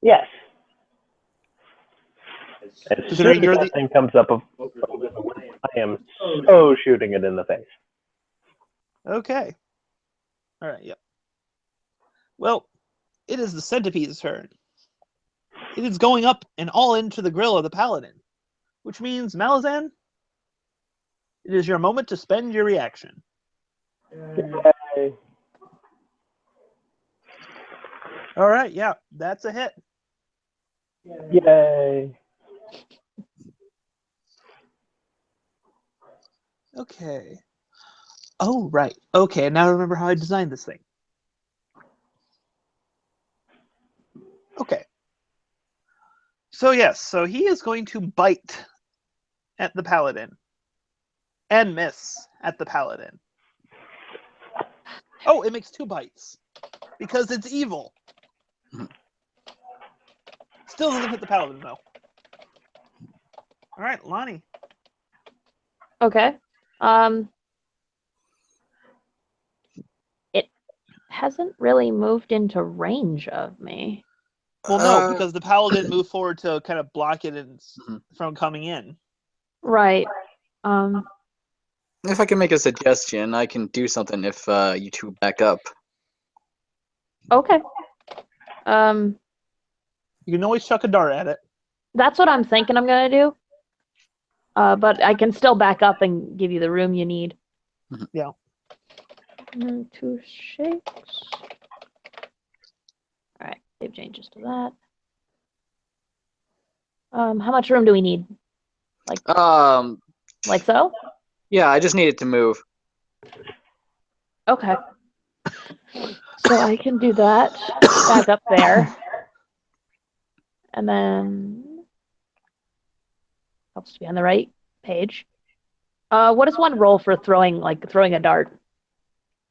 As Considering soon as you're that the thing comes up, I am so shooting it in the face. okay. All right. Yep. Well, it is the centipede's turn. It is going up and all into the grill of the paladin, which means Malazan, it is your moment to spend your reaction. Yay. All right, yeah, that's a hit. Yay. Okay. Oh, right. Okay, now I remember how I designed this thing. Okay. So yes, so he is going to bite at the paladin and miss at the paladin. Oh, it makes 2 bites because it's evil. Still doesn't hit the paladin though. All right, Lonnie. Okay. It hasn't really moved into range of me. Well, no, because the paladin moved forward to kind of block it from coming in. Right. If I can make a suggestion, I can do something if you two back up. Okay. You can always chuck a dart at it. That's what I'm thinking I'm gonna do. But I can still back up and give you the room you need. Yeah. 2 shakes. All right, save changes to that. How much room do we need? Like so? Yeah, I just need it to move. Okay. So I can do that. Back up there. And then helps to be on the right page. What is one roll for throwing a dart?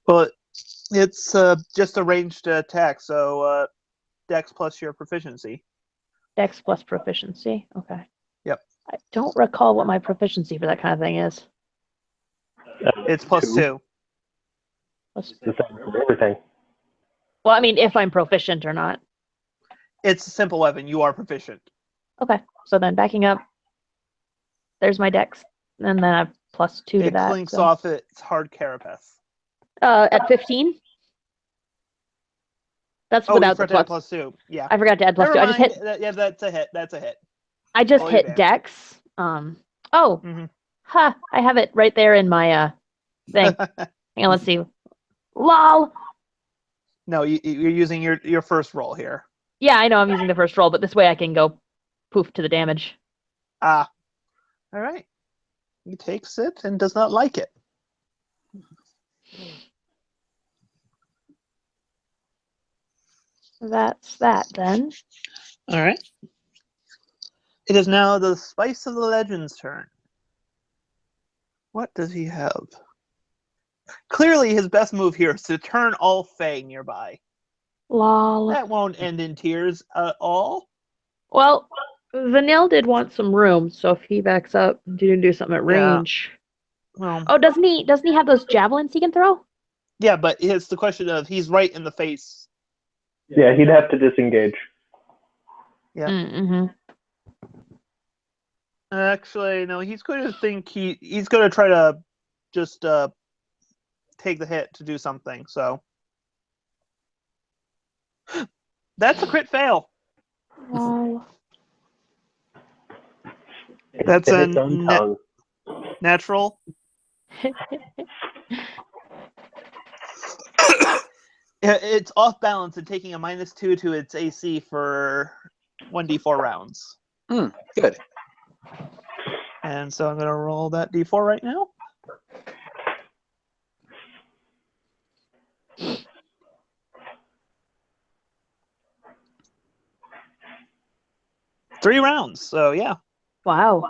Well, it's just a ranged attack, so Dex plus your proficiency. Dex plus proficiency. Okay. Yep. I don't recall what my proficiency for that kind of thing is. It's +2. It's the same for everything. Well, I mean, if I'm proficient or not. It's a simple weapon. You are proficient. Okay. So then backing up, there's my dex, and then I have +2 to It that. clinks So. off its hard carapace. At 15? That's Oh, you without the forgot to add plus. +2. Yeah. I forgot to add +2. Never I just mind. hit. Yeah, that's a hit. That's a hit. I just Roll your hit damage. dex. Oh. Ha! I have it right there in my thing. Hang on, let's see. Lol. No, you're using your first roll here. Yeah, I know I'm using the first roll, but this way I can go poof to the damage. Ah. All right. He takes it and does not like it. That's that then. All right. It is now the Spice of the Legends' turn. What does he have? Clearly, his best move here is to turn all Fae nearby. Lol. That won't end in tears at all. Well, Vanille did want some room, so if he backs up, he can do something at Yeah. range. Well, Oh, doesn't he have those javelins he can throw? yeah, but it's the question of he's right in the face. Yeah, he'd have to disengage. Yeah. Mm-hmm. Actually, no, he's going to think he's going to try to just take the hit to do something. So that's a crit fail. Lol. That's Hit a its own tongue. natural. It's off balance and taking a -2 to its AC for 1d4 rounds. Good. And so I'm going to roll that d4 right now. Three rounds, so yeah. Wow.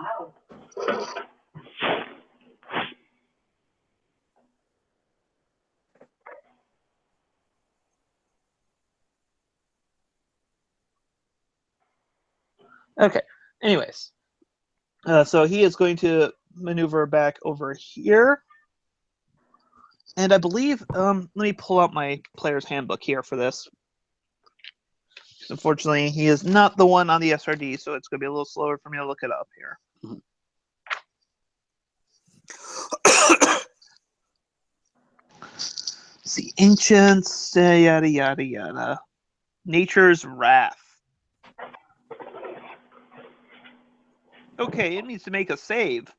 Okay. Anyways, so he is going to maneuver back over here, and I believe. Let me pull out my player's handbook here for this. Unfortunately, he is not the one on the SRD, so it's going to be a little slower for me to look it up here. See, ancients, yada yada yada. Nature's wrath. Okay, it needs to make a save.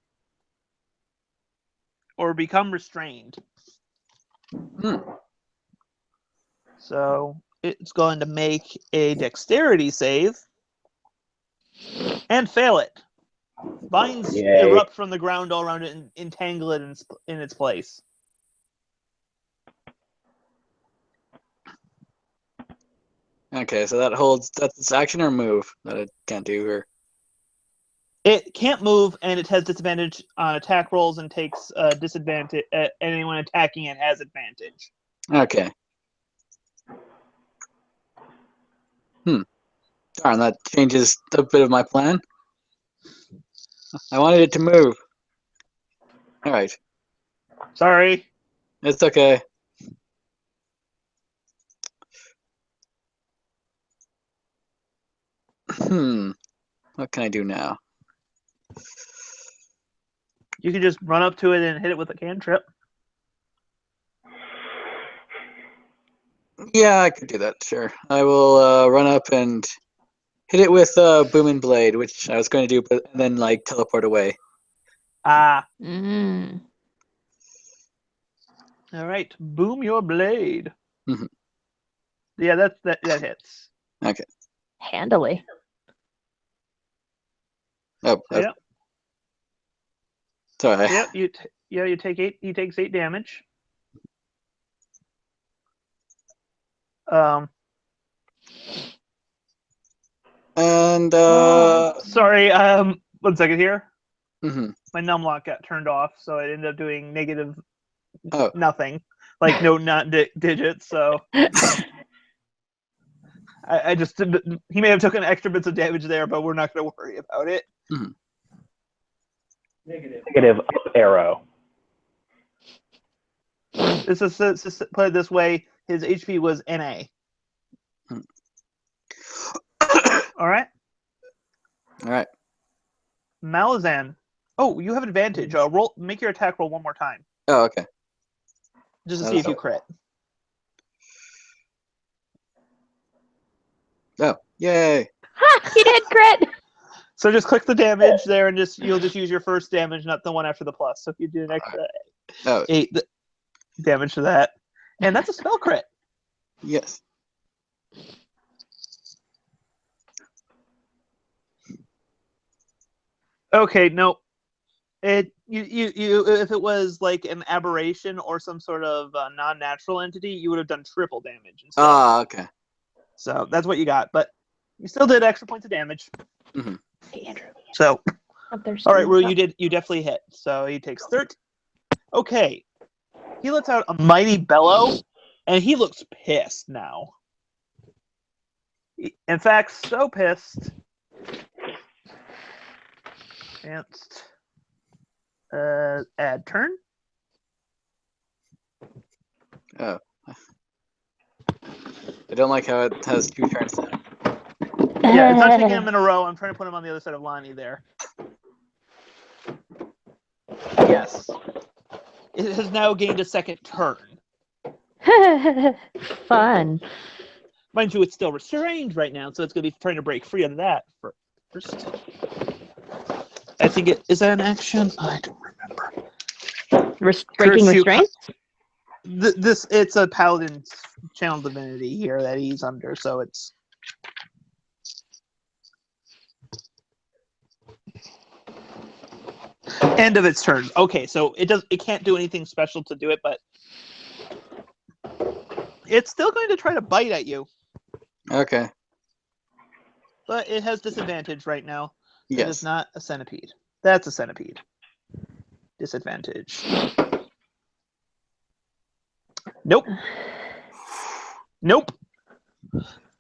Or become restrained. So it's going to make a dexterity save and fail it. Vines Yay. erupt from the ground all around it and entangle it in its place. Okay, so that's its action or move that it can't do, or It can't move, and it has disadvantage on attack rolls and takes disadvantage. Anyone attacking it has advantage. okay. Darn, that changes a bit of my plan. I wanted it to move. All right, Sorry. it's okay. What can I do now? You can just run up to it and hit it with a cantrip. Yeah, I could do that, sure. I will run up and hit it with Booming Blade, which I was going to do, but then like teleport away. Ah. Mm. All right. Boom your blade. Mhm. Yeah, that hits. Okay. Handily. Oh, Yep. sorry. Yep. You take 8. He takes 8 damage. And Sorry. 1 second here. mhm. My numlock got turned off, so I ended up doing negative Oh, nothing, like no not digits. So I just he may have taken extra bits of damage there, but we're not going to worry about it. mhm. Negative up arrow. This is put it this way: his HP was NA. All right, All right. Malazan. Oh, you have advantage. Roll. Make your attack roll one more time, Oh, okay. just to see if you crit. Oh, yay! Ha! You did crit! So just click the damage there, and you'll just use your first damage, not the one after the plus. So if you do an extra Oh, 8 damage to that, and that's a spell crit. yes. Okay, no. You if it was like an aberration or some sort of non-natural entity, you would have done triple damage instead. Ah, okay. So that's what you got, but you still did extra points of damage. Mm-hmm. Hey, Andrew. So, Up there all right, Rue, standing you definitely hit. So he takes 13. Okay, he lets out a mighty bellow, and he looks pissed now. In fact, so pissed. Advanced. Add turn. Oh. I don't like how it has 2 turns now. Yeah, it's not taking him in a row. I'm trying to put him on the other side of Lonnie there. Yes. It has now gained a second turn. Fun. Mind you, it's still restrained right now, so it's going to be trying to break free of that first. I think is that an action? I don't remember. Breaking Curse you. restraint? It's a paladin channel divinity here that he's under, so it's end of its turn. Okay, so it can't do anything special to do it, but it's still going to try to bite at you. Okay. But it has disadvantage right now. It Yes. is not a centipede. That's a centipede. Disadvantage. Nope. Nope.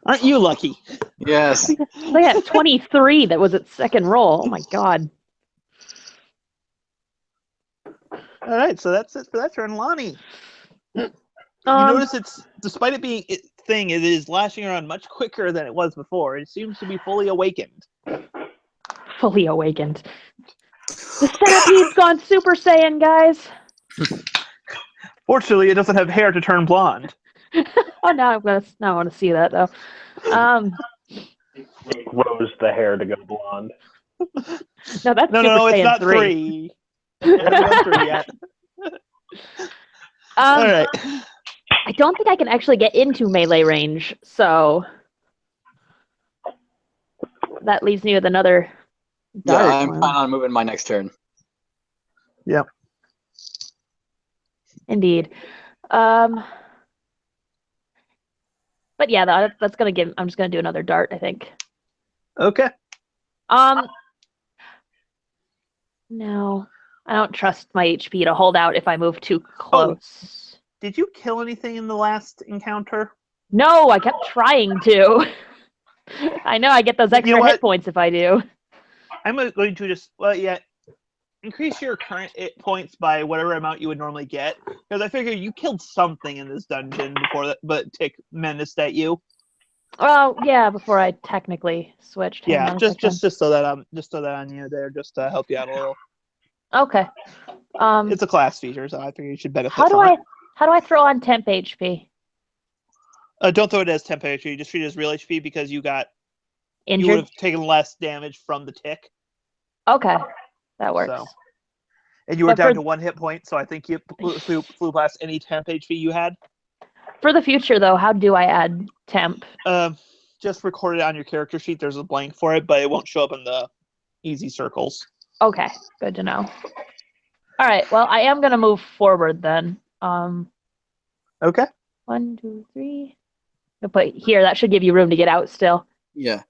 Aren't you lucky? Yes. Look at 23. That was its second roll. Oh my god. All right, so that's it for that turn, Lonnie. You notice it's, despite it being thing, it is lashing around much quicker than it was before. It seems to be fully awakened. Fully awakened. The centipede's gone Super Saiyan, guys. Fortunately, it doesn't have hair to turn blonde. Oh, now I want to see that though. Grows the hair to go blonde. No, that's Super No, Saiyan it's not 3. 3. It hasn't done 3 yet. All right. I I don't think I can actually get into melee range, so that leaves me with another Yeah, dart. I'm planning on moving my next turn. Yep. Indeed. But yeah, that's gonna give. I'm just gonna do another dart, I think. Okay. No, I don't trust my HP to hold out if I move too close. Did you kill anything in the last encounter? No, I kept trying to. I know I get those You know extra what? hit points if I do. I'm going to just increase your current hit points by whatever amount you would normally get, because I figure you killed something in this dungeon before that, but Tick menaced at you. Well, yeah, before I technically switched. Hang Yeah, on a just second. so that on you there, just to help you out a little. Okay. It's a class feature, so I figure you should benefit How do from it. I throw on temp HP? Don't throw it as temp HP. Just treat it as real HP because you would Injured? have taken less damage from the tick. Okay, that works. So, and you were But down for- to 1 hit point, so I think you flew past any temp HP you had. For the future, though, how do I add temp? Just record it on your character sheet. There's a blank for it, but it won't show up in the easy circles. Okay, good to know. All right, well, I am gonna move forward then. Okay. 1, 2, 3. I'll put here. That should give you room to get out still. Yeah.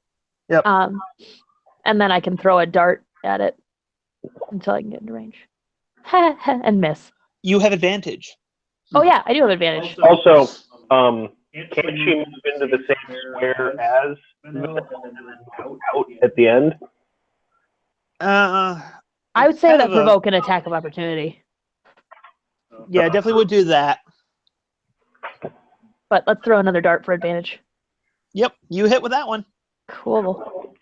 And then I can throw a dart at it until I can get into range. And miss. You have advantage. Oh yeah, I do have advantage. Also, can't she move into the same square as Mill and then move out at the end? I would say that provoke an attack of opportunity. Yeah, definitely would do that. But let's throw another dart for advantage. Yep, you hit with that one. Cool.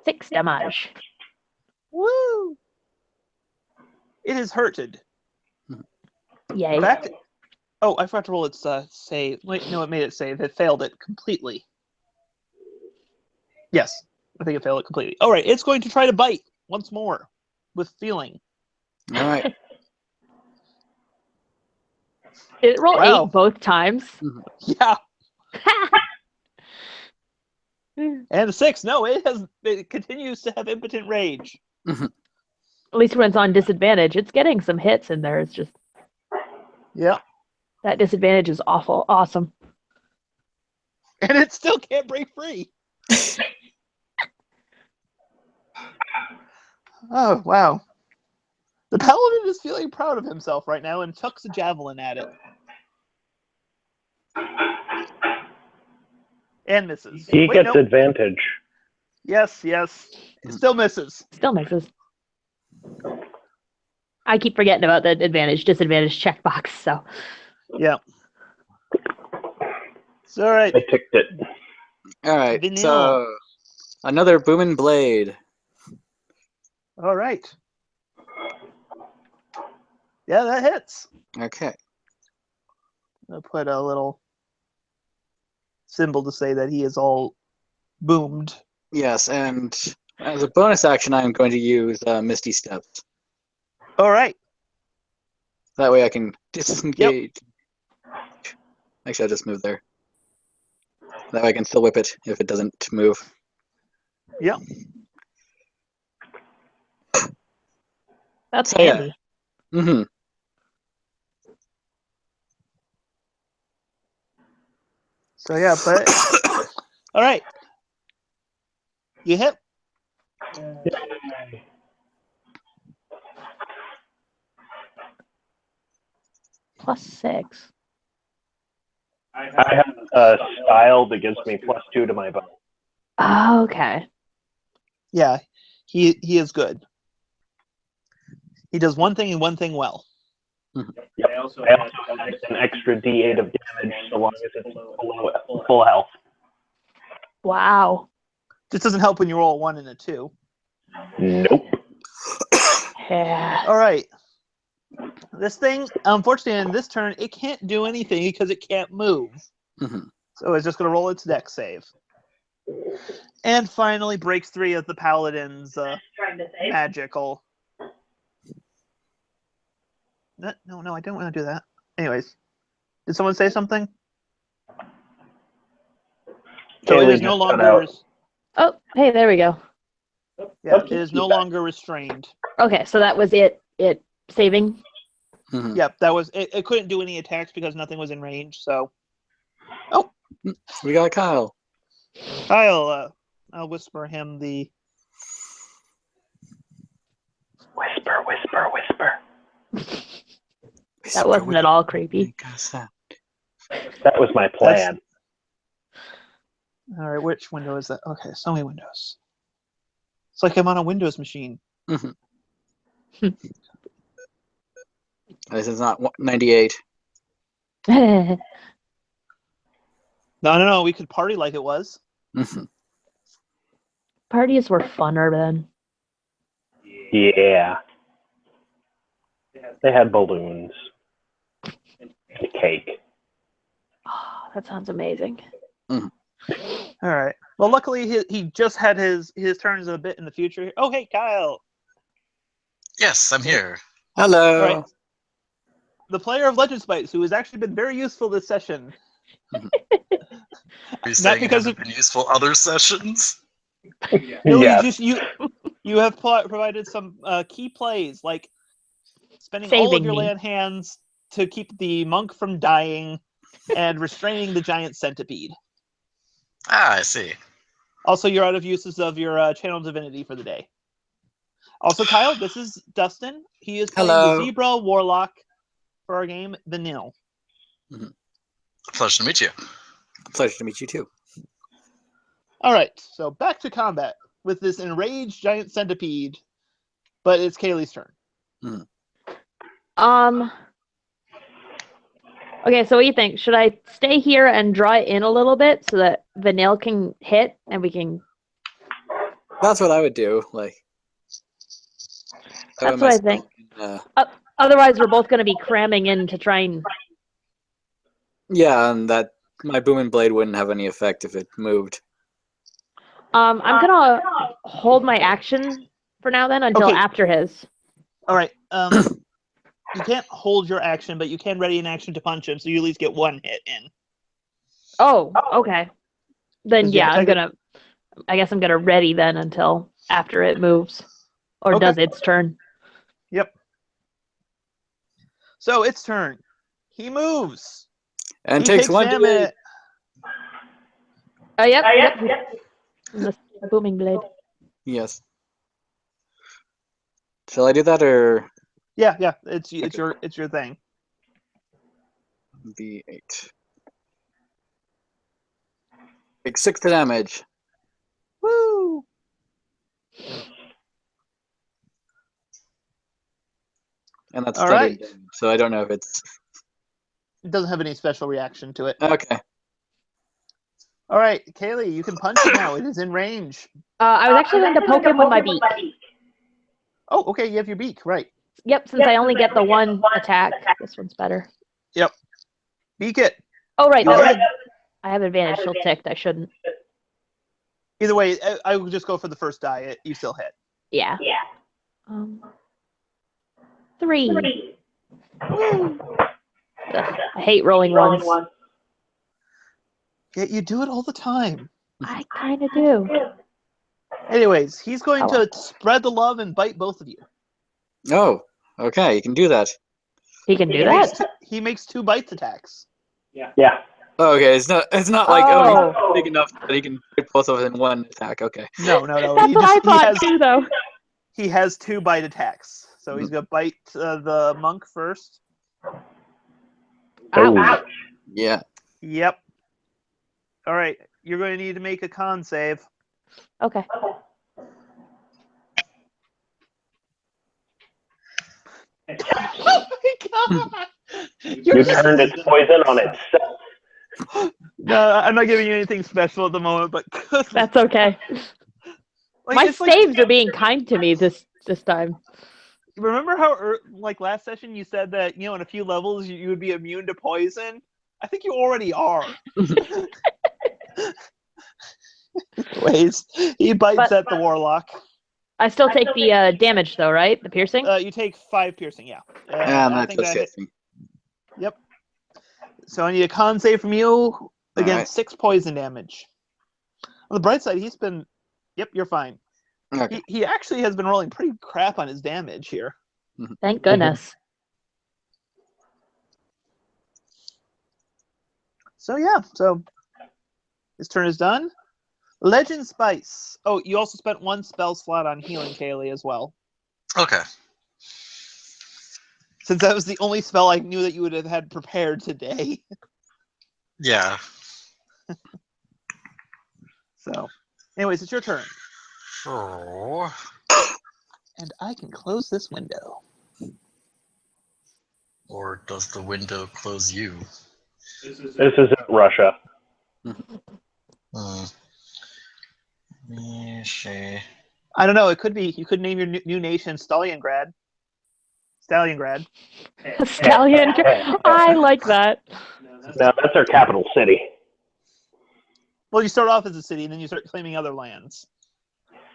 6 damage. Woo! It is hurted. Yay. In fact, I forgot to roll its save. Wait, no, it made it save. It failed it completely. Yes, I think it failed it completely. All right, it's going to try to bite once more with feeling. All right. Did it roll Wow. 8 both times? Yeah. And a 6. No, it continues to have impotent rage. At least when it's on disadvantage, it's getting some hits in there. It's just Yeah. that disadvantage is awesome. And it still can't break free. Oh, wow. The paladin is feeling proud of himself right now and chucks a javelin at it. And misses. He Wait, gets nope. advantage. Yes. It still misses. Still misses. I keep forgetting about the disadvantage checkbox, so. Yeah. It's all right. I ticked it. All right. Vanilla. So another booming blade. All right. Yeah, that hits. Okay. I'll put a little symbol to say that he is all boomed. Yes, and as a bonus action, I'm going to use Misty Steps. All right. That way I can disengage. Actually, I'll just move there. That way I can still whip it if it doesn't move. Yep. That's Yeah. handy. Mm-hmm. So yeah, but all right. You hit. +6. I have a style that gives me +2 to my bow. Oh, okay. Yeah, he is good. He does one thing and one thing well. Yep. I also have an extra D8 of damage so long as it's below full health. Wow. This doesn't help when you roll a 1 and a 2. Nope. Yeah. All right. This thing, unfortunately, in this turn, it can't do anything because it can't move. Mm-hmm. So it's just going to roll its dex save. And finally breaks 3 of the paladin's magical. No, I don't want to do that. Anyways, did someone say something? So Kaylee it is no just cut longer. out. Oh, hey, there we go. Yeah, Oh, it is keep no that. longer restrained. Okay, so that was it. It saving. Mhm. Yep, that was it. It couldn't do any attacks because nothing was in range. So, We got Kyle. I'll whisper him the. Whisper, whisper, whisper. That wasn't at all creepy. Make a sound. That was my plan. All right, which window is that? Okay, so many windows. It's like I'm on a Windows machine. Mhm. This is not 98. No, we could party like it was. Mhm. Parties were funner then. Yeah. They had balloons. And cake. Oh, that sounds amazing. All right. Well, luckily he just had his turns a bit in the future. Oh, hey, Kyle. Yes, I'm here. Hello. All right. The player of Legend Spites, who has actually been very useful this session. Are you saying it because hasn't been useful other sessions? No, Yes. you have provided some key plays, like spending all of Saving your me. land hands to keep the monk from dying and restraining the giant centipede. Ah, I see. Also, you're out of uses of your channel divinity for the day. Also, Kyle, this is Dustin. He is playing Hello. the Zebra Warlock for our game, The Nil. Pleasure to meet you. Pleasure to meet you too. All right, so back to combat with this enraged giant centipede, but it's Kaylee's turn. Okay, so what do you think? Should I stay here and draw it in a little bit so that the nail can hit and we can... That's what I would do. Like. that way That's my what I spell think. can, Otherwise, we're both going to be cramming in to try and... yeah, and that my booming blade wouldn't have any effect if it moved. I'm going to hold my action for now then until Okay. after his. All right, you can't hold your action, but you can ready an action to punch him, so you at least get one hit in. Oh, okay. Then Does you yeah, attack I guess I'm going to ready then until after it moves. Or Okay. does its turn. Yep. So it's turn. He moves. And He takes takes 1 damage. Oh, yep. The booming blade. Yes. Shall I do that or Yeah, it's your thing. B8? Take 6 damage. Woo! And that's All standard right. damage, so I don't know if it's It doesn't have any special reaction to it. okay. All right, Kaylee, you can punch it now. It is in range. I was actually going to poke him with my beak. Oh, okay, you have your beak, right. Yep, since I only get the one attack, this one's better. Yep. Beak it. Oh, right. You hit. I have advantage. She'll ticked. I shouldn't. Either way, I would just go for the first die. You still hit. Yeah. 3. Ugh, I hate rolling ones. Yeah, you do it all the time. I kind of do. Anyways, he's going Oh. to spread the love and bite both of you. Oh, okay, you can do that. He can do that? He makes 2 bites attacks. Yeah. Oh, okay, it's not like Oh. he's big enough that he can hit both of them in one attack. Okay. No. That's what I thought too, though. He has 2 bite attacks. So he's going to bite the monk first. Ow. Yeah. Yep. All right. You're going to need to make a con save. Okay. Oh my god! You turned its poison on itself. No, I'm not giving you anything special at the moment, but That's okay. like, My it's saves are being kind to me this time. Remember how, like last session, you said that in a few levels you would be immune to poison? I think you already are. Anyways, he bites at the warlock. I still take the damage, though, right? The piercing? You take 5 piercing, yeah. And I that think just that hits me. Yep. So I need a con save from you against right. 6 poison damage. On the bright side, he's been... Yep, you're fine. Okay. He actually has been rolling pretty crap on his damage here. Thank goodness. So yeah, so his turn is done. Legend Spice. Oh, you also spent 1 spell slot on healing Kaylee as well. Okay. Since that was the only spell I knew that you would have had prepared today. Yeah. So, anyways, it's your turn. Oh. And I can close this window. Or does the window close you? This isn't Russia. Hmm. Let me see. I don't know, it could be, you could name your new nation Stalliongrad. Stalliongrad. Stallion. I like that. No, that's our capital city. Well, you start off as a city, and then you start claiming other lands.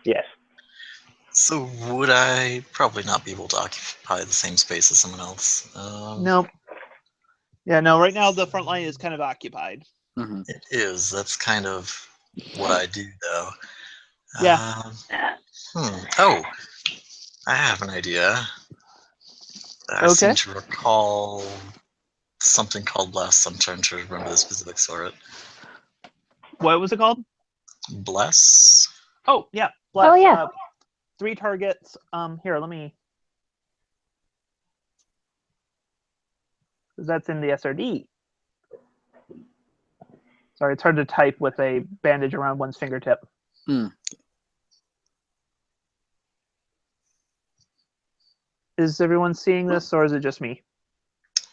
Yes. So would I probably not be able to occupy the same space as someone else? Nope. Yeah, no, right now the front line is kind of occupied. Mm-hmm. It is. That's kind of what I do, though. Yeah. Oh, I have an idea. I Okay. seem to recall something called Bless. I'm trying to remember the specifics for it. What was it called? Bless? Oh, yeah. Bless. Oh, yeah. 3 targets. Here, let me... That's in the SRD. Sorry, it's hard to type with a bandage around one's fingertip. Hmm. Is everyone seeing this, or is it just me?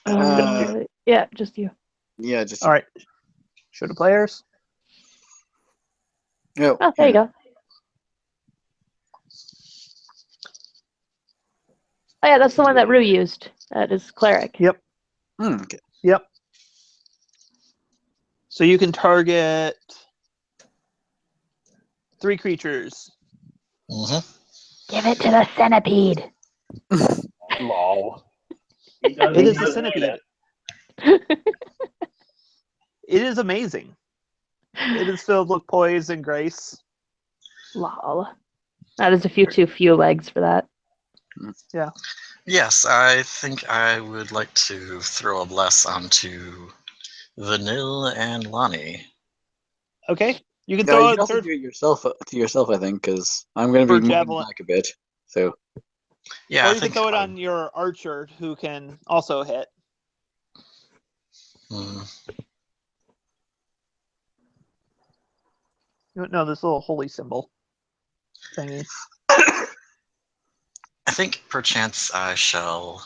Yeah, just you. Yeah, just. All right. Show the players. Oh, Oh, there you go. Oh, yeah, that's the one that Rue used. That is cleric. Yep. Okay. Yep. So you can target 3 creatures. Mm-hmm. Give it to the centipede. Lol. It is the centipede. It is amazing. It is filled with poise and grace. Lol. That is a few too few legs for that. Yeah. Yes, I think I would like to throw a bless onto Vanille and Lonnie. Okay. You can No, throw you a can also third do it yourself to yourself, I think, because I'm going to for be moving javelin. back a bit. So Yeah, Or I you can think throw it I- on your archer, who can also hit. Hmm. No, this little holy symbol thingy. I think perchance I shall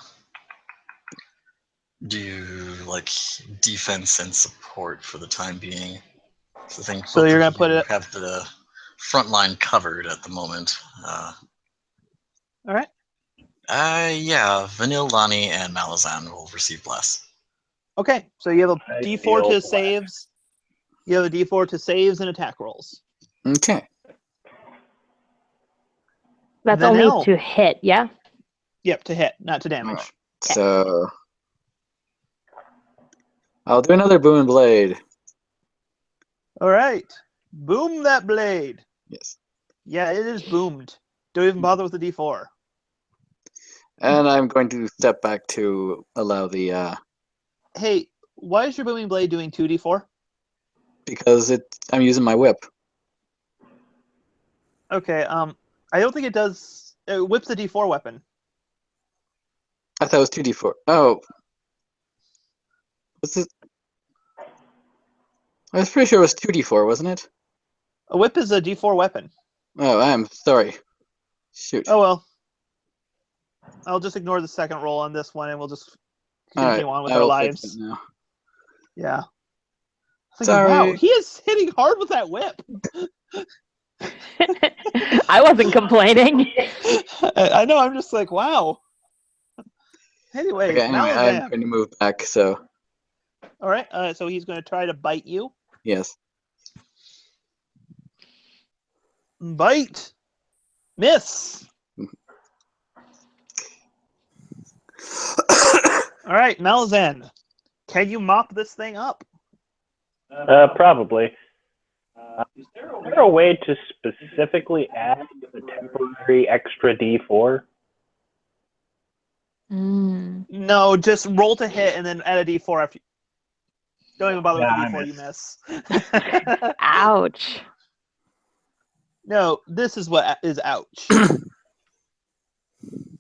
do like defense and support for the time being. So I think So both you're of gonna put you it. have the front line covered at the moment. All right. Yeah, Vanille, Lonnie, and Malazan will receive bless. Okay. So you have a I D4 feel to blessed. saves. You have a D4 to saves and attack rolls. okay. That's Vanille. only to hit, yeah? Yep, to hit, not to damage. Alright. So I'll do another boom and blade. All right. Boom that blade. Yes. Yeah, it is boomed. Don't even bother with the D4. And I'm going to step back to allow the Hey, why is your booming blade doing 2D4? because I'm using my whip. Okay, I don't think it does. It whips a D4 weapon. I thought it was 2d4. Oh. What's this? I was pretty sure it was 2d4, wasn't it? A whip is a D4 weapon. Oh, I'm sorry. Shoot. Oh well. I'll just ignore the second roll on this one, and we'll just continue on with I our will fix lives. it now. Yeah. Sorry. Wow, he is hitting hard with that whip. I wasn't complaining. I know. I'm just like, wow. Anyways, Okay, anyway, I'm Malazan. going to move back, so All right. So he's going to try to bite you. yes. Bite. Miss. All right, Malazan. Can you mop this thing up? Probably. Is there a way to specifically add a temporary extra D4? No, just roll to hit and then add a D4 after. Don't even bother with the D4, you miss. Ouch. No, this is what is ouch.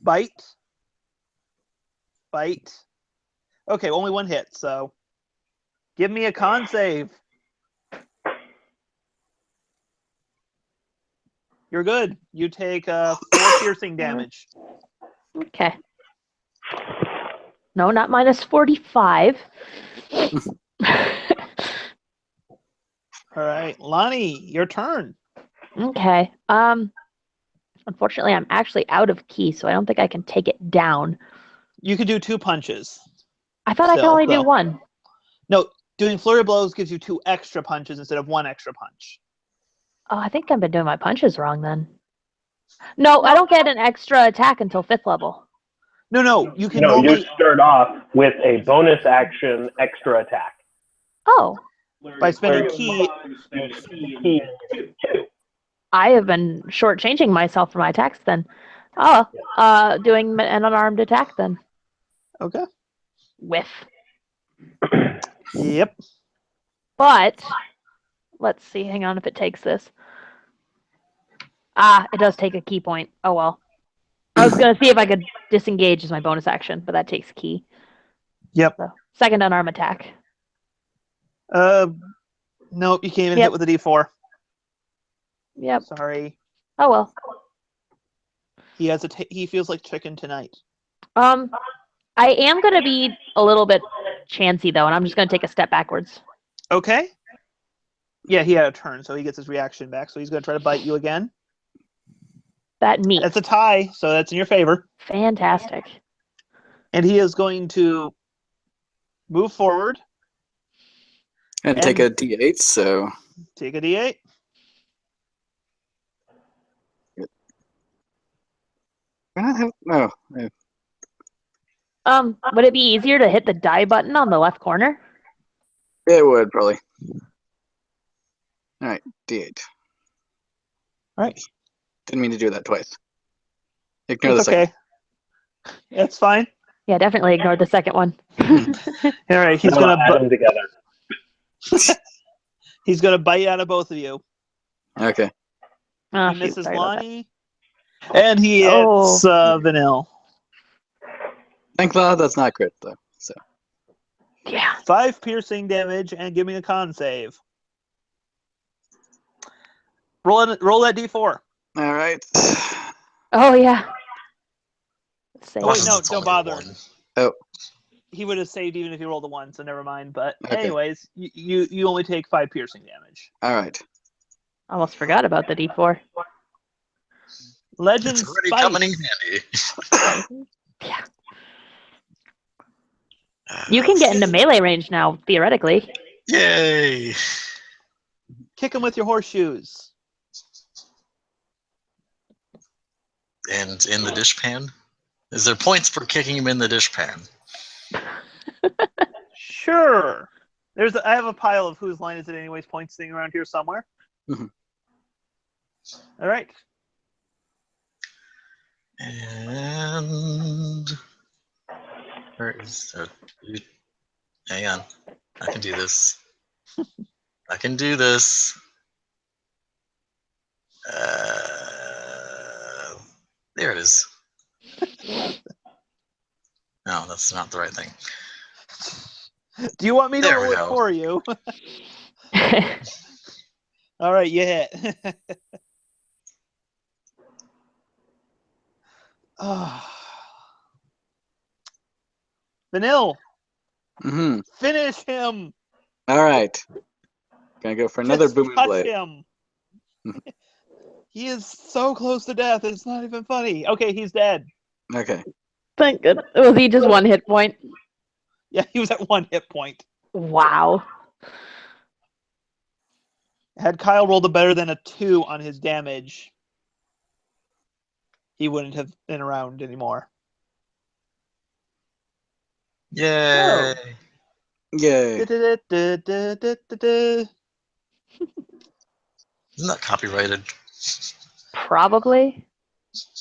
Bite. Bite. Okay, only one hit, so give me a con save. You're good. You take 4 piercing damage. Okay. No, not minus 45. All right, Lonnie, your turn. Okay. Unfortunately, I'm actually out of key, so I don't think I can take it down. You could do 2 punches. I thought I could Still, only do though. one. No, doing flurry of blows gives you 2 extra punches instead of 1 extra punch. Oh, I think I've been doing my punches wrong then. No, I don't get an extra attack until 5th level. No, you can No, normally. you start off with a bonus action extra attack. Oh, By spending key. Key 2. I have been shortchanging myself for my attacks then. Oh, doing an unarmed attack then. Okay. Whiff. Yep. But, let's see, hang on if it takes this. Ah, it does take a key point. Oh well. I was going to see if I could disengage as my bonus action, but that takes key. Yep. So, second unarmed attack. Nope, you can't even hit with a D4. Yep. Sorry. Oh well. He has he feels like chicken tonight. I am going to be a little bit chancy though, and I'm just going to take a step backwards. Okay. Yeah, he had a turn, so he gets his reaction back. So he's going to try to bite you again. That meat. That's a tie, so that's in your favor. Fantastic. And he is going to move forward. And take a D8, so. Take a D8. No. Would it be easier to hit the die button on the left corner? It would, probably. Alright, D8. Alright. Didn't mean to do that twice. Ignore It's the second. okay. That's fine. Yeah, definitely ignored the second one. Alright, he's I'm going add them together. He's going to bite out of both of you. Okay. Oh, He shoot, misses sorry about that. Lonnie. And he hits Vanille. Thank God that's not crit, though. So. Yeah. 5 piercing damage, and give me a con save. Roll that D4. Alright. Oh, yeah. Let's say Oh, wait, Unless no, it's don't only bother. 1. Oh. He would have saved even if he rolled a 1, so never mind. But Okay. anyways, you only take 5 piercing damage. Alright. Almost forgot about the D4. Legend It's already Spice. coming in handy. Yeah. You can get into melee range now, theoretically. Yay! Kick him with your horseshoes. And in the dishpan? Is there points for kicking him in the dishpan? Sure. I have a pile of whose line is it anyways points sitting around here somewhere. Mhm. All right. And where is hang on. I can do this. I can do this. There it is. No, that's not the right thing. Do you want me to There we roll it go. for you? All right, you hit. Vanille, Mm-hmm. finish him. Alright. Gonna go for another Just booming touch blade. him. He is so close to death. It's not even funny. Okay, he's dead. Okay. Thank goodness. Was he just 1 hit point? Yeah, he was at 1 hit point. Wow. Had Kyle rolled a better than a 2 on his damage, he wouldn't have been around anymore. Yay! Yay. Du-du-du-du-du-du-du. Isn't that copyrighted? Probably.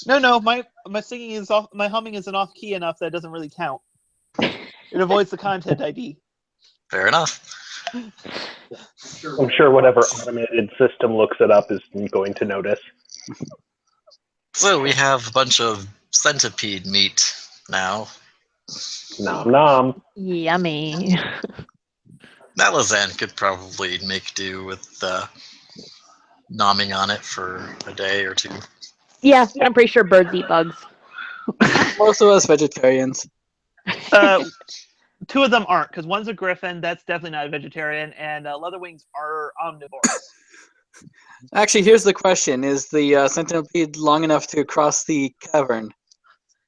No, my singing is off. My humming isn't off key enough that it doesn't really count. It avoids the content ID. Fair enough. I'm sure whatever automated system looks it up is going to notice. So we have a bunch of centipede meat now. Nom nom. Yummy. Malazan could probably make do with nomming on it for a day or two. Yeah, I'm pretty sure birds eat bugs. Most of us vegetarians. Two of them aren't, because one's a griffin. That's definitely not a vegetarian, and leatherwings are omnivores. Actually, here's the question: is the centipede long enough to cross the cavern?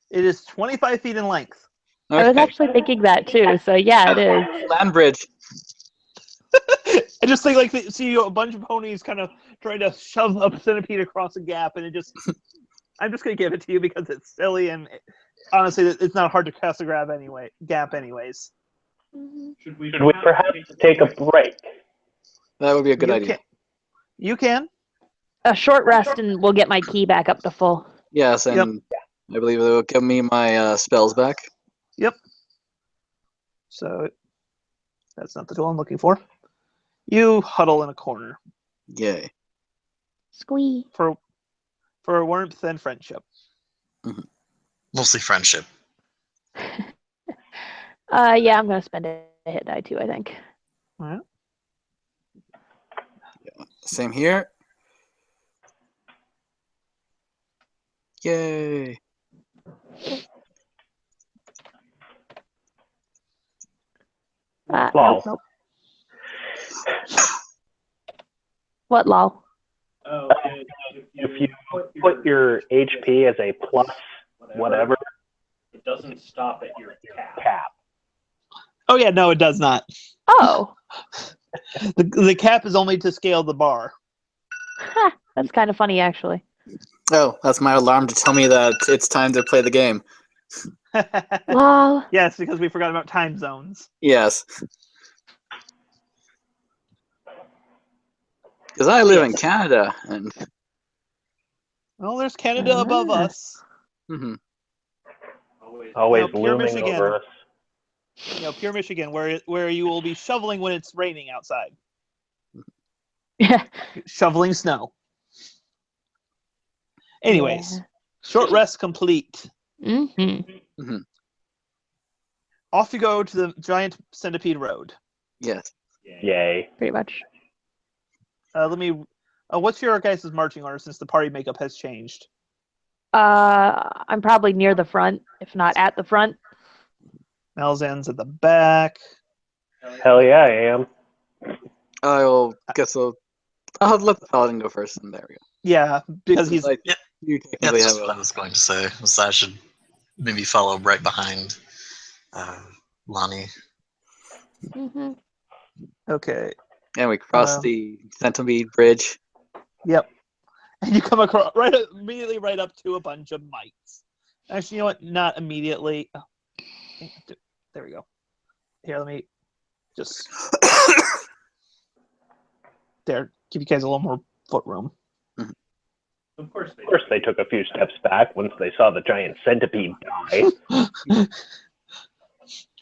It is 25 feet in length. I was Okay. actually thinking that too, so yeah, it is. Land bridge. I just think like see a bunch of ponies kind of trying to shove a centipede across a gap, and it just. I'm just gonna give it to you because it's silly, and honestly, it's not hard to cross a gap anyways. Should we perhaps take a break? That would be a good You idea. You can. A short rest and we'll get my key back up to full. Yes, and I believe they will give me my spells back. Yep. So that's not the tool I'm looking for. You huddle in a corner Yay. Squee. for warmth and friendship. Mostly friendship. Yeah, I'm gonna spend a hit die too, I think. All right. Same here. Yay. Lol. Nope. What lol? If you put your HP as a plus whatever, it doesn't stop at your cap. Oh yeah, no, it does not. Oh. The cap is only to scale the bar. Ha, that's kind of funny actually. Oh, that's my alarm to tell me that it's time to play the game. Lol. Yes, because we forgot about time zones. Yes. Because I live in Canada, and Well, there's Canada above us. Always Pure looming Michigan. over us. Pure Michigan, where you will be shoveling when it's raining outside. Yeah. Shoveling snow. Anyways, short rest complete. Mm-hmm. Off you go to the giant centipede road. yes. Yay. Pretty much. Let me. What's your guys' marching order since the party makeup has changed? I'm probably near the front, if not at the front. Malzan's at the back. Hell yeah, I am. I'll let the paladin go first, and there we go. Yeah, because he's. Like, Yeah. you Yeah, technically that's have what I was going to say. Was I should maybe follow right behind Lonnie. Mm-hmm. Okay. and we cross the centipede bridge. Yep. And you come across immediately right up to a bunch of mites. Actually, you know what? Not immediately. Oh, there we go. Here, let me just there. Give you guys a little more foot room. Of course they took a few steps back once they saw the giant centipede die.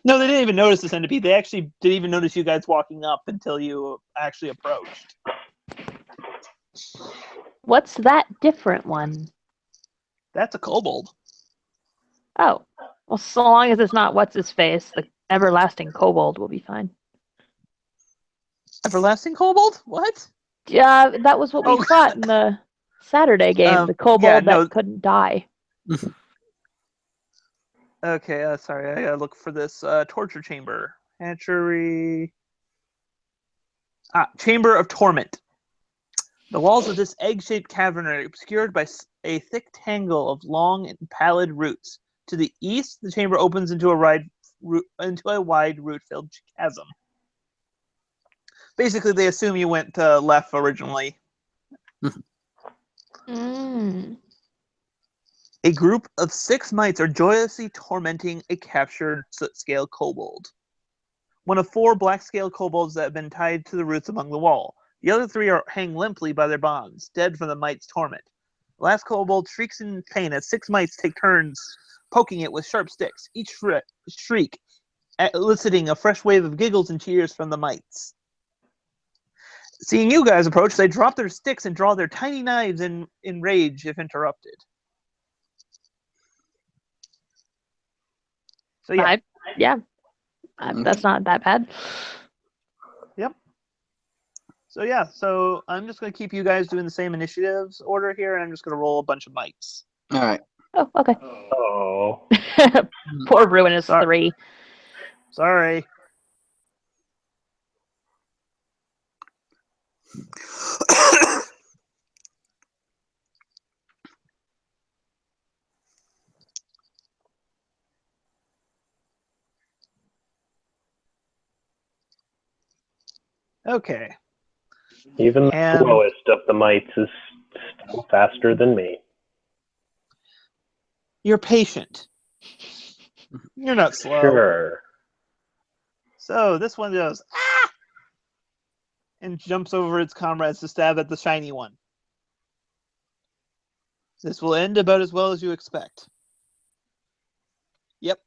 No, they didn't even notice the centipede. They actually didn't even notice you guys walking up until you actually approached. What's that different one? That's a kobold. Oh. Well, so long as it's not what's his face, the everlasting kobold will be fine. Everlasting kobold? What? Yeah, that was what we Oh. fought in the Saturday game. The kobold yeah, that no. couldn't die. Okay, sorry, I gotta look for this torture chamber. Hatchery. Chamber of Torment. The walls of this egg-shaped cavern are obscured by a thick tangle of long and pallid roots. To the east, the chamber opens into a wide root-filled chasm. Basically, they assume you went left originally. Mm. A group of 6 mites are joyously tormenting a captured soot-scale kobold. one of 4 black scale kobolds that have been tied to the roots among the wall. The other 3 hang limply by their bonds, dead from the mite's torment. The last kobold shrieks in pain as 6 mites take turns poking it with sharp sticks, each shriek eliciting a fresh wave of giggles and cheers from the mites. Seeing you guys approach, they drop their sticks and draw their tiny knives in rage if interrupted. So yeah. That's not that bad. So yeah, so I'm just going to keep you guys doing the same initiatives order here, and I'm just going to roll a bunch of mites. All right. Oh, okay. Oh. Poor Ruinous 3. Sorry. Okay. Even the And- slowest of the mites is still faster than me. You're patient. You're not slow. Sure. So this one goes, ah! And jumps over its comrades to stab at the shiny one. This will end about as well as you expect. Yep.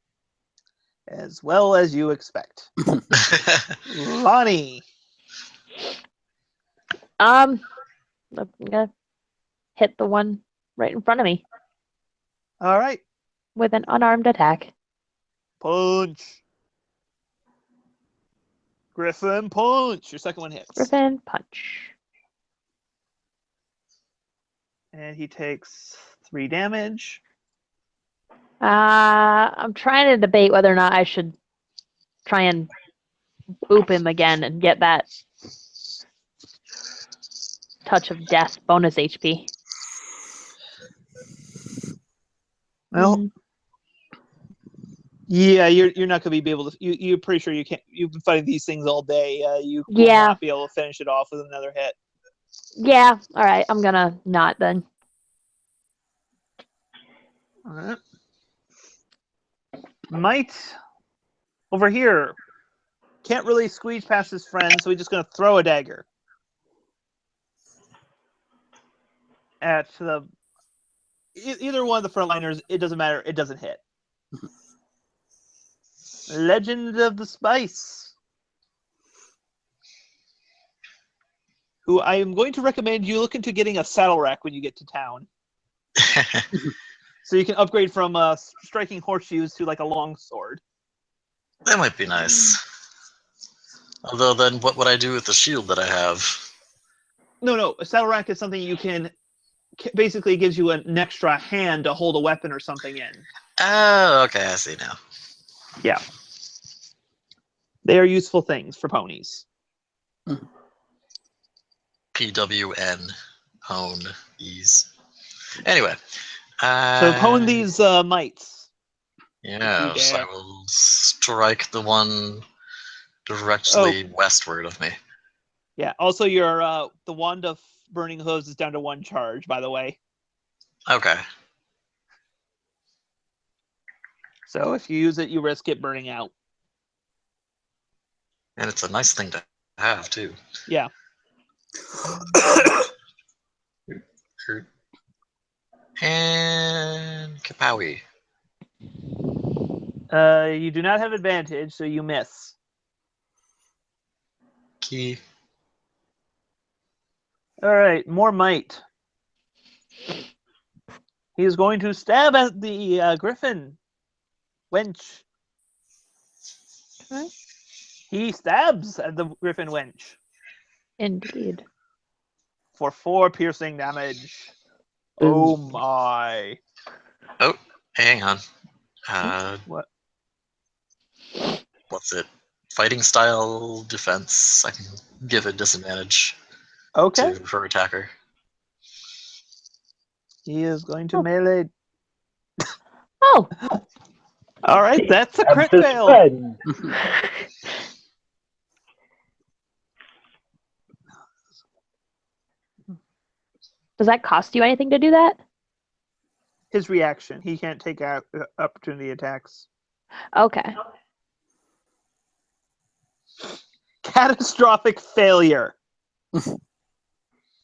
As well as you expect. Lonnie. I'm gonna hit the one right in front of me All right. with an unarmed attack. Punch. Griffin punch. Your second one hits. Griffin punch. And he takes 3 damage. I'm trying to debate whether or not I should try and boop him again and get that touch of death bonus HP. Well, yeah, you're not going to be able to. You're pretty sure you can't. You've been fighting these things all day. You will Yeah. not be able to finish it off with another hit. Yeah, all right. I'm gonna not then. All right. Might over here can't really squeeze past his friend, so he's just going to throw a dagger at the either one of the frontliners. It doesn't matter. It doesn't hit. Legend of the Spice, who I am going to recommend you look into getting a saddle rack when you get to town, so you can upgrade from striking horseshoes to like a long sword. That might be nice. Although then what would I do with the shield that I have? No, a saddle rack is something you can basically gives you an extra hand to hold a weapon or something in. Oh, okay, I see now. Yeah. They are useful things for ponies. PWN, hone, ease. Anyway. So pwn these mites. Yes, I will strike the one directly westward of me. Yeah. Also, your the wand of burning hooves is down to 1 charge, by the way. Okay. So if you use it, you risk it burning out. And it's a nice thing to have, too. Yeah. And Kapowie. You do not have advantage, so you miss. Key. All right, more might. He is going to stab at the griffin wench. Okay. He stabs at the griffin wench Indeed. for 4 piercing damage. Oh my. Oh, hang on. What? What's it? Fighting style defense. I can give a disadvantage Okay. to her attacker. He is going to melee. Oh, All right, that's a crit That's his fail. friend. does that cost you anything to do that? His reaction. He can't take out opportunity attacks. Okay. Catastrophic failure.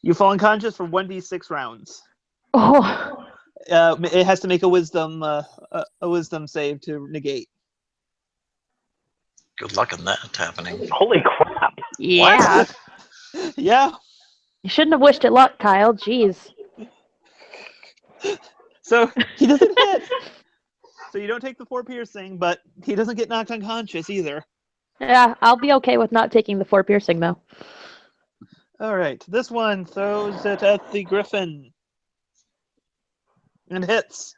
You fall unconscious for 1d6 rounds. Oh, It has to make a wisdom save to negate. Good luck on that happening. Holy crap! yeah. Yeah. You shouldn't have wished it luck, Kyle. Jeez. So he doesn't hit. So you don't take the 4 piercing, but he doesn't get knocked unconscious either. Yeah, I'll be okay with not taking the 4 piercing, though. All right. This one throws it at the griffin. And hits.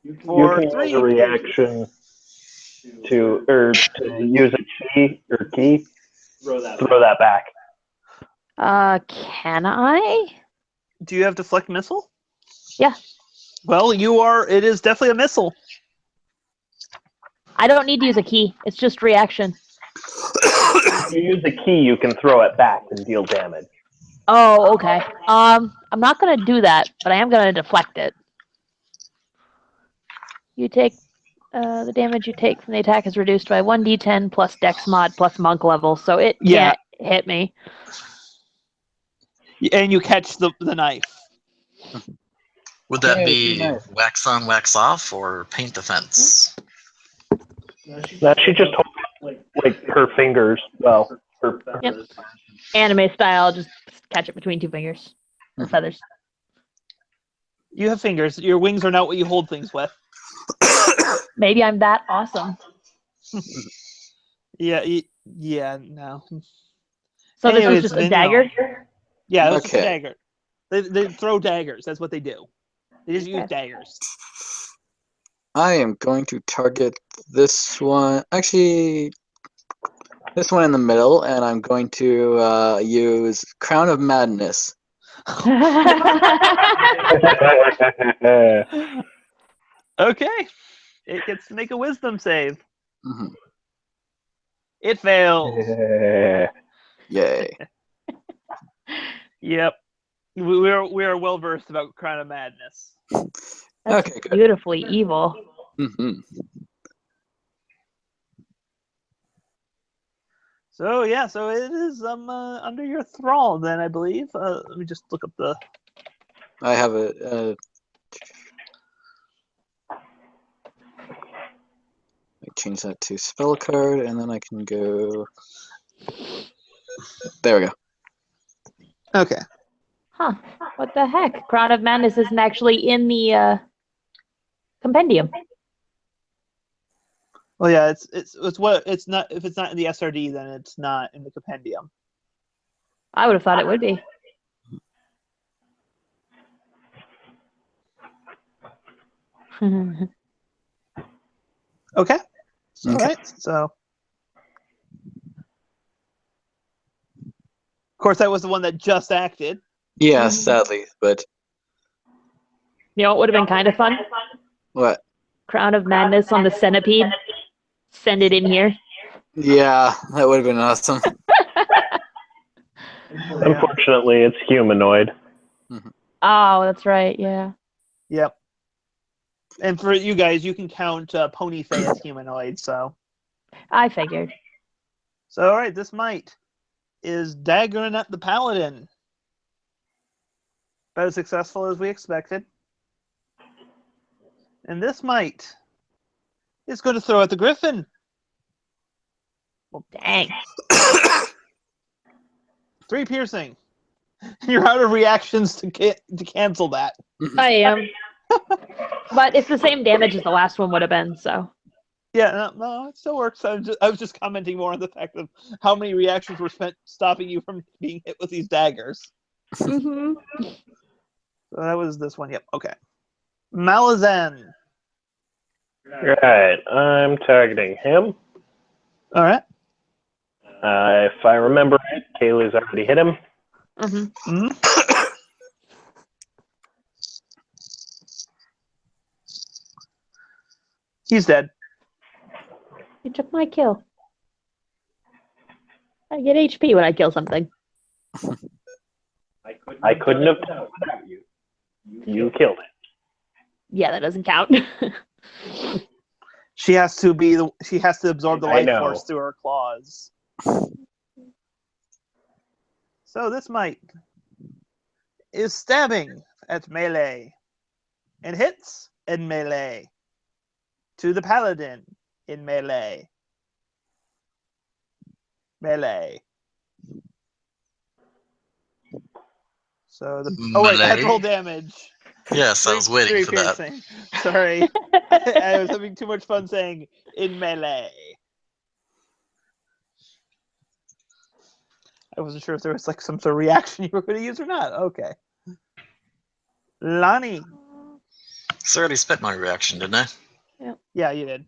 You For can 3 use a reaction to use a key. Throw that back. Can I? Do you have deflect missile? Yeah. Well, it is definitely a missile. I don't need to use a key. It's just reaction. If you use a key, you can throw it back and deal damage. Oh, okay. I'm not gonna do that, but I am gonna deflect it. You take the damage you take from the attack is reduced by 1d10 plus Dex mod plus monk level, so it Yeah. can't hit me. And you catch the knife. Would that Yay, be nice. wax on, wax off, or paint the fence? Now she just holds like her fingers. Well, her Yep. Anime style, just catch it between 2 fingers. Or feathers. You have fingers. Your wings are not what you hold things with. Maybe I'm that awesome. Yeah, no. So this Anyways, was just a then, dagger? Yeah, it was just a Okay. dagger. They throw daggers. That's what they do. They just use Okay. daggers. I am going to target this one. Actually, this one in the middle, and I'm going to use Crown of Madness. Okay. It gets to make a wisdom save. Mhm. It fails. Yay. Yep. We are well versed about Crown of Madness. That's Okay, good. beautifully evil. Mhm. So yeah, so it is under your thrall then, I believe. Let me just look up the. I have a. I change that to spell card, and then I can go. There we go. Okay. Huh. What the heck? Crown of Madness isn't actually in the compendium. Well, yeah, it's not. If it's not in the SRD, then it's not in the compendium. I would have thought it would be. Okay. All Okay. right. So, of course, that was the one that just acted. Yeah, Mhm. sadly, but You know what would have been kind of fun? what? Crown of Madness on the centipede. Send it in here. Yeah, that would have been awesome. Unfortunately, it's humanoid. Oh, that's right. Yeah. Yep. And for you guys, you can count Ponyface as humanoid. So, I figured. all right, this mite is daggering at the paladin. About as successful as we expected. And this mite is going to throw at the griffin. Dang. 3 piercing. You're out of reactions to cancel that. I am. But it's the same damage as the last one would have been, so. Yeah, no, it still works. I was just commenting more on the fact of how many reactions were spent stopping you from being hit with these daggers. Mm-hmm. So that was this one. Yep. Okay. Malazan. Right, I'm targeting him. All right. If I remember right, Kaylee's already hit him. Mm-hmm. Mhm. He's dead. You took my kill. I get HP when I kill something. I couldn't have done it without you. You killed it. Yeah, that doesn't count. She has to absorb the I life know. force through her claws. So this mite is stabbing at melee and hits in melee to the paladin in melee. Melee. So the that's Melee? roll damage. Yes, I was waiting Three for that. piercing. Sorry, I was having too much fun saying in melee. I wasn't sure if there was like some sort of reaction you were going to use or not. Okay. Lonnie. So I already spent my reaction, didn't I? Yeah, you did.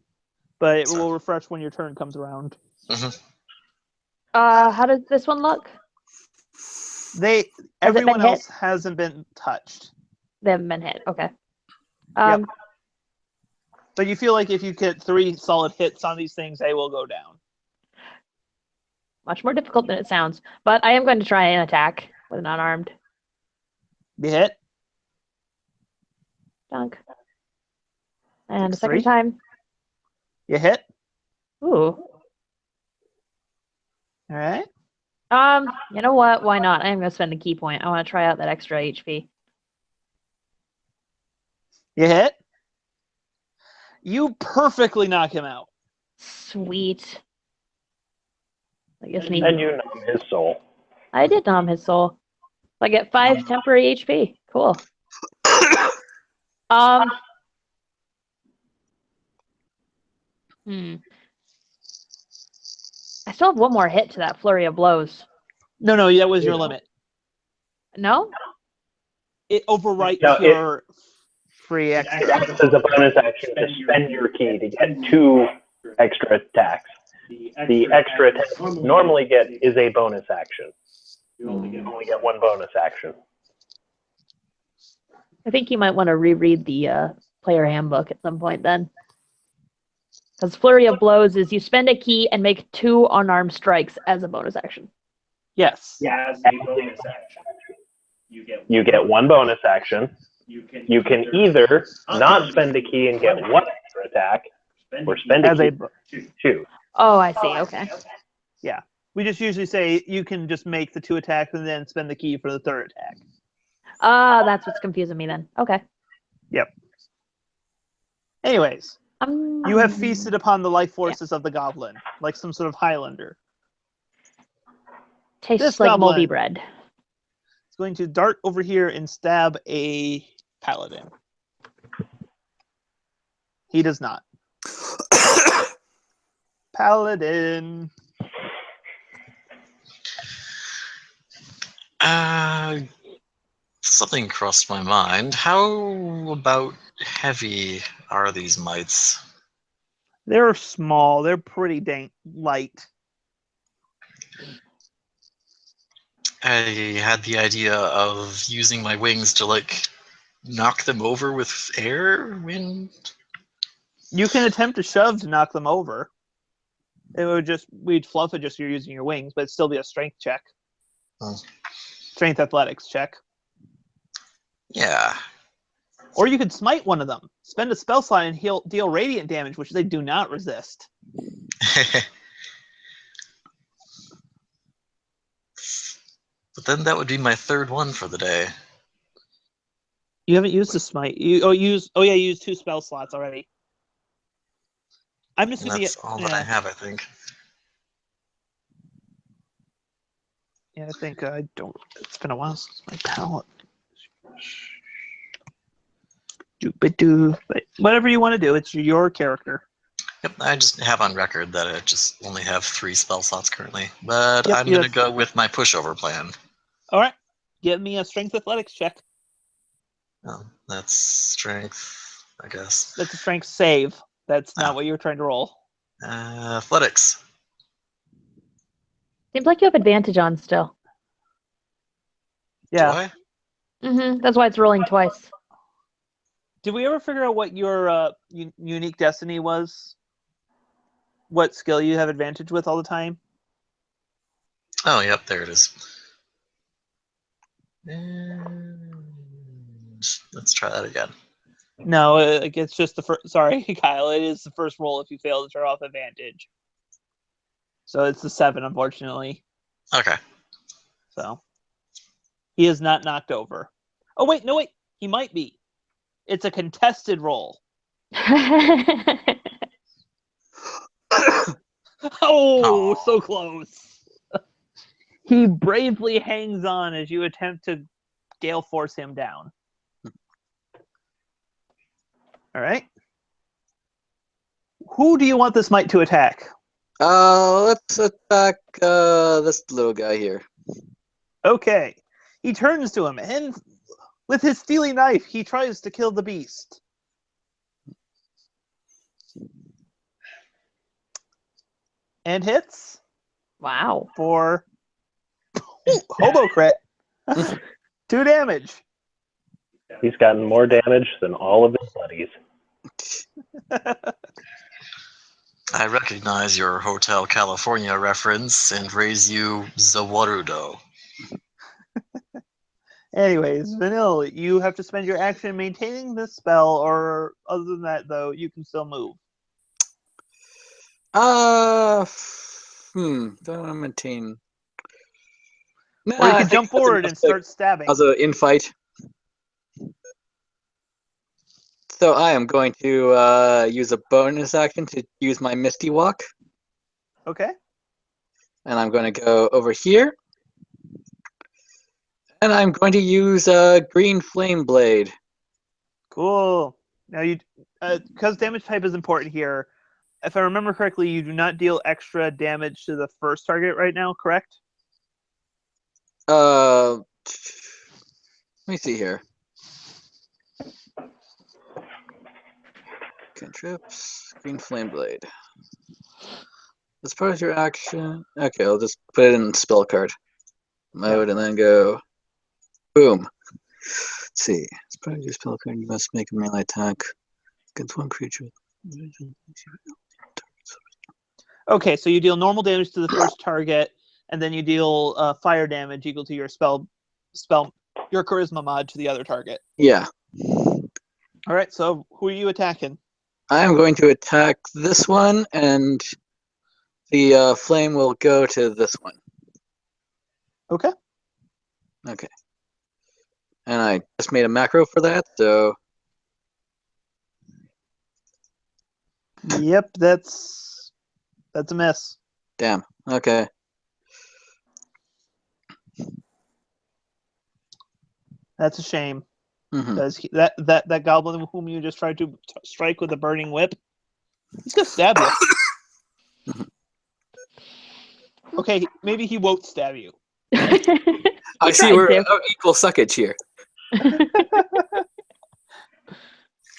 But it Sorry. will refresh when your turn comes around. How does this one look? Everyone hit? else hasn't been touched. They haven't been hit. Okay. Yep. But you feel like if you get 3 solid hits on these things, they will go down. Much more difficult than it sounds. But I am going to try and attack with an unarmed. You hit. Dunk. And a 6-3. second time. You hit. Ooh. All right. You know what? Why not? I am going to spend a key point. I want to try out that extra HP. You hit. You perfectly knock him out. Sweet. I guess me. And you numb his soul. I did numb his soul. I get 5 temporary HP. Cool. I still have one more hit to that flurry of blows. No, that was your limit. No? It overwrites No, your free action. It acts as a bonus action to spend your key to get 2 extra attacks. The extra attack you normally get is a bonus action. You only get 1 bonus action. I think you might want to reread the player handbook at some point then. Because flurry of blows is you spend a key and make 2 unarmed strikes as a bonus action. Yes. Yeah, as a bonus action. You get 1 bonus action. You can either not spend a key and get 1 extra attack, or spend a key 2. Oh, I see. Okay. Yeah. We just usually say you can just make the 2 attacks and then spend the key for the 3rd attack. That's what's confusing me then. Okay. Yep. Anyways, you have feasted upon the life forces of the goblin, like some sort of Highlander. Tastes This like goblin moldy bread. It's going to dart over here and stab a paladin. He does not. Paladin. Something crossed my mind. How about heavy are these mites? They're small. They're pretty dang light. I had the idea of using my wings to, like, knock them over with air, wind. You can attempt to shove to knock them over. It would we'd fluff it just you're using your wings, but it'd still be a strength check. Oh. Strength athletics check. Yeah. Or you could smite one of them. Spend a spell slot and deal radiant damage, which they do not resist. But then that would be my 3rd one for the day. You haven't used the smite. You used 2 spell slots already. I'm just And gonna that's all that I have, I think. Yeah, I think I don't. It's been a while since my palette. Doop-a-doo. But whatever you want to do, it's your character. Yep, I just have on record that I just only have 3 spell slots currently. But Yep, I'm going to go with my pushover plan. All right. Give me a strength athletics check. Oh, that's strength, I guess. That's a strength save. That's not what you were trying to roll. Athletics. Seems like you have advantage on still. Yeah. Do I? That's why it's rolling twice. Did we ever figure out what your unique destiny was? What skill you have advantage with all the time? Oh, yep, there it is. And let's try that again. No, it's just the first. Sorry, Kyle. It is the first roll if you fail to turn off advantage. So it's the 7, unfortunately. Okay. So he is not knocked over. Oh, wait, no, wait. He might be. It's a contested roll. Oh, so close. He bravely hangs on as you attempt to gale force him down. All right. Who do you want this mite to attack? Let's attack this little guy here. Okay. He turns to him, and with his steely knife, he tries to kill the beast. And hits Wow. for hobo crit. 2 damage. He's gotten more damage than all of his buddies. I recognize your Hotel California reference and raise you Zawarudo. Anyways, Vanille, you have to spend your action maintaining this spell, or other than that, though, you can still move. Don't want to maintain. Nah, Or you I can think jump that's forward enough and to- start stabbing. as an infight. So I am going to use a bonus action to use my Misty Walk, Okay. and I'm going to go over here, and I'm going to use a Green Flame Blade. Cool. Now, because damage type is important here, if I remember correctly, you do not deal extra damage to the first target right now, correct? Let me see here. Cantrips, Green Flame Blade. As part of your action, okay, I'll just put it in spell card mode and then go boom. Let's see. As part of your spell card, you must make a melee attack against one creature. Okay, so you deal normal damage to the first target, and then you deal fire damage equal to your your charisma mod to the other target. Yeah. All right, so who are you attacking? I am going to attack this one, and the flame will go to this one. Okay. Okay. And I just made a macro for that, so Yep, that's a miss. damn. Okay. That's a shame. Hmm. Because that goblin whom you just tried to strike with a burning whip, he's gonna stab you. Okay, maybe he won't stab you. I see tried we're to. equal suckage here.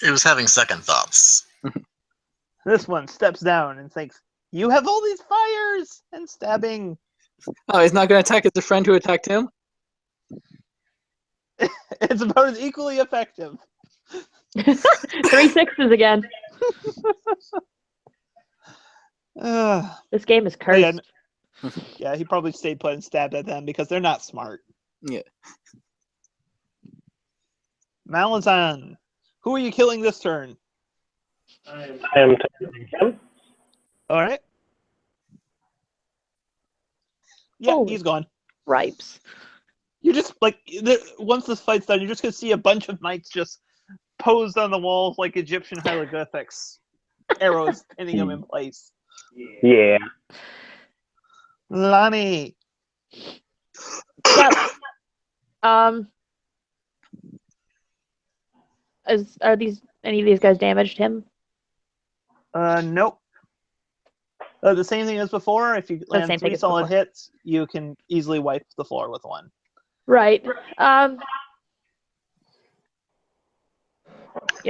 It was having second thoughts. This one steps down and thinks, "You have all these fires and stabbing." Oh, he's not going to attack his friend who attacked him? It's about as equally effective. 3 sixes again. This game is Oh, yeah, cursed. yeah, he probably stayed put and stabbed at them because they're not smart. Yeah. Malazan, who are you killing this turn? I am targeting him. All right. Yeah, Oh. he's gone. Ripes. You just once this fight's done, you're just gonna see a bunch of knights just posed on the walls like Egyptian hieroglyphics, arrows pinning them in place. Yeah. Lonnie, Yep. Are any of these guys damaged him? nope. The same thing as before. If you land same 3 thing as solid before. hits, you can easily wipe the floor with one. Right. You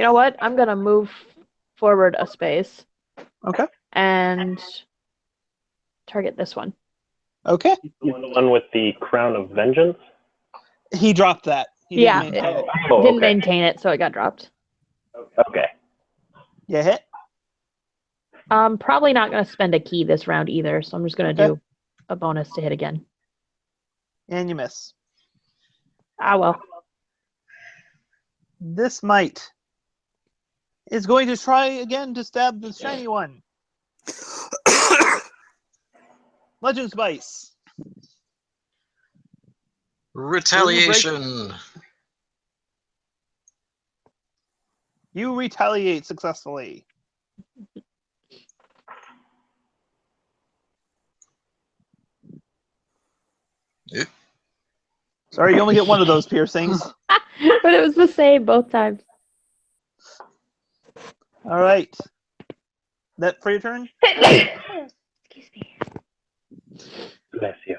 know what? I'm gonna move forward a space Okay. and target this one. Okay. He's the one with the Crown of Vengeance. He dropped that. He Yeah, didn't maintain it. Oh, Didn't okay. maintain it, so it got dropped. Okay. You hit. Probably not gonna spend a key this round either, so I'm just gonna Okay. do a bonus to hit again. And you miss. Ah well. This mite is going to try again to stab the shiny one. Legend Spice. Retaliation. You retaliate successfully. Oop. Sorry, you only get one of those piercings. But it was the same both times. All right. That for your turn? Excuse me. Bless you.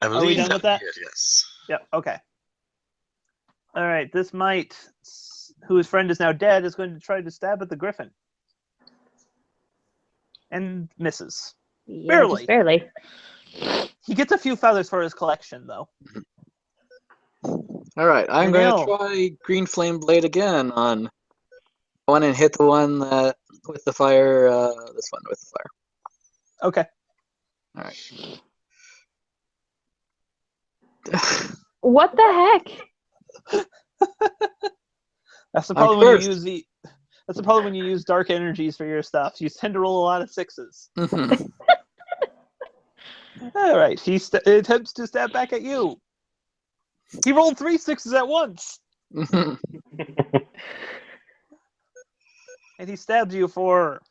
I believe we done with that? Yes. Yep, okay. All right, this mite, whose friend is now dead, is going to try to stab at the griffin. And misses. Yeah, Barely. just barely. He gets a few feathers for his collection, though. All right, I'm going to Danielle. try Green Flame Blade again on one and hit the one that with the fire. This one with the fire. Okay. All right. What the heck? That's the I'm problem when cursed. you use the. That's the problem when you use dark energies for your stuff. You tend to roll a lot of 6s. Mhm. All right, he attempts to stab back at you. He rolled 3 6s at once, Mhm. and he stabs you for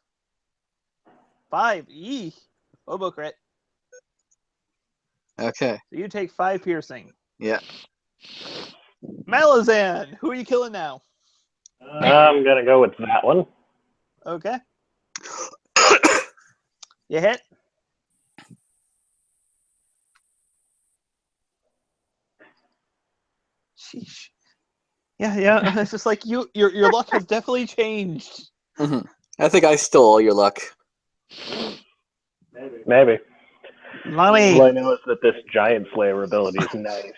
5. Eee. Obo crit. Okay. So you take 5 piercing. Yeah. Malazan, who are you killing now? I'm going to go with that one. Okay. You hit. Sheesh. Yeah. It's just like your luck has definitely changed. Mhm. I think I stole all your luck. Maybe. Mommy. All I know is that this giant slayer ability is nice.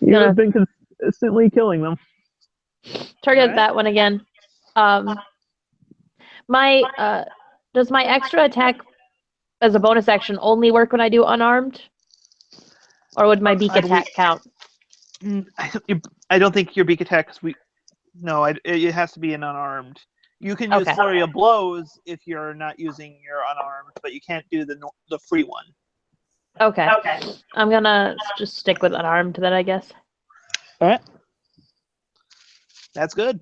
You have been consistently killing them. Target Alright. that one again. My does my extra attack as a bonus action only work when I do unarmed? Or would my beak I believe- attack count? I don't think your beak attack. It has to be an unarmed. You can use Okay. flurry of blows if you're not using your unarmed, but you can't do the free one. Okay. I'm gonna just stick with unarmed then, I guess. All right. That's good.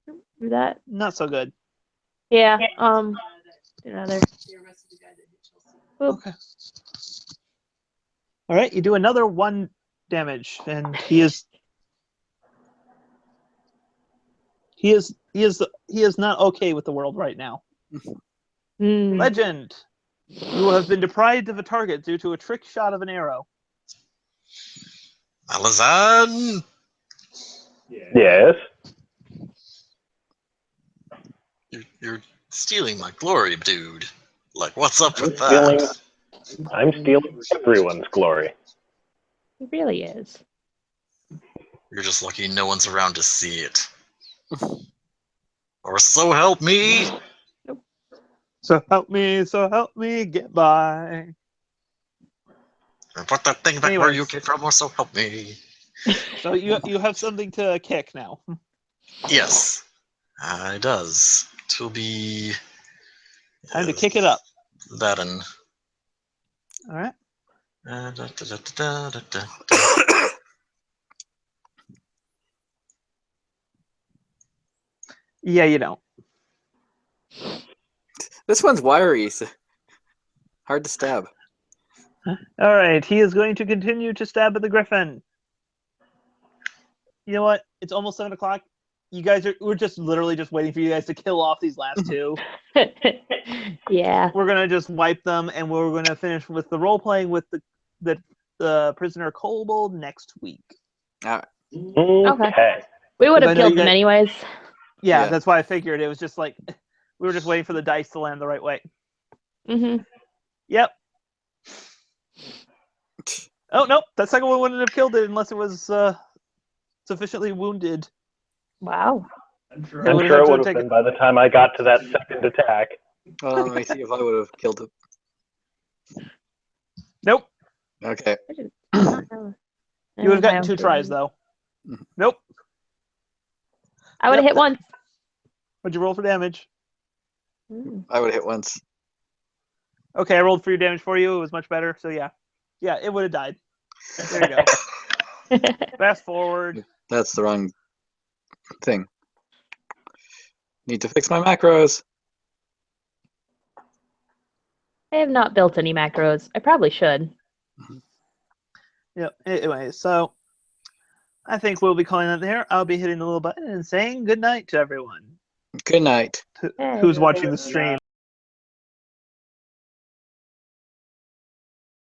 Do that. Not so good. Yeah. Do another. Boop. Okay. All right. You do another 1 damage, and he is not okay with the world right now. Hmm. Legend. You have been deprived of a target due to a trick shot of an arrow. Malazan. Yes. You're stealing my glory, dude. Like, what's up with stealing- that? I'm stealing everyone's glory. It really is. You're just lucky no one's around to see it. Or so help me. So help me get by. Or put that thing back where you Anyways. came from, or so help me. So you have something to kick now. Yes, it does. It will be Time to kick it up. that and All right. da, da, da, da, da, da, da. Yeah, you don't. This one's wiry. So hard to stab. All right. He is going to continue to stab at the griffin. You know what? It's almost 7 o'clock. We're just literally just waiting for you guys to kill off these last 2. Yeah. We're gonna just wipe them, and we're gonna finish with the role playing with the prisoner kobold next week. All right. Okay. We would Because I have know killed you them guys- anyways. Yeah, Yeah. that's why I figured it was just like we were just waiting for the dice to land the right way. Mm-hmm. Yep. Oh nope, that second one wouldn't have killed it unless it was sufficiently wounded. Wow. I'm would've sure had it to would have take been by the time I got to that second attack. Well, let me see if I would have killed it. Nope. Okay. You would have gotten 2 tries though. Nope. I would have Yep. hit once. What'd you roll for damage? I would hit once. Okay, I rolled for your damage for you. It was much better. So yeah, it would have died. There you go. Fast forward. That's the wrong thing. Need to fix my macros. I have not built any macros. I probably should. Yep. Anyway, so I think we'll be calling it there. I'll be hitting the little button and saying good night to everyone Good night. Hey. who's watching the stream.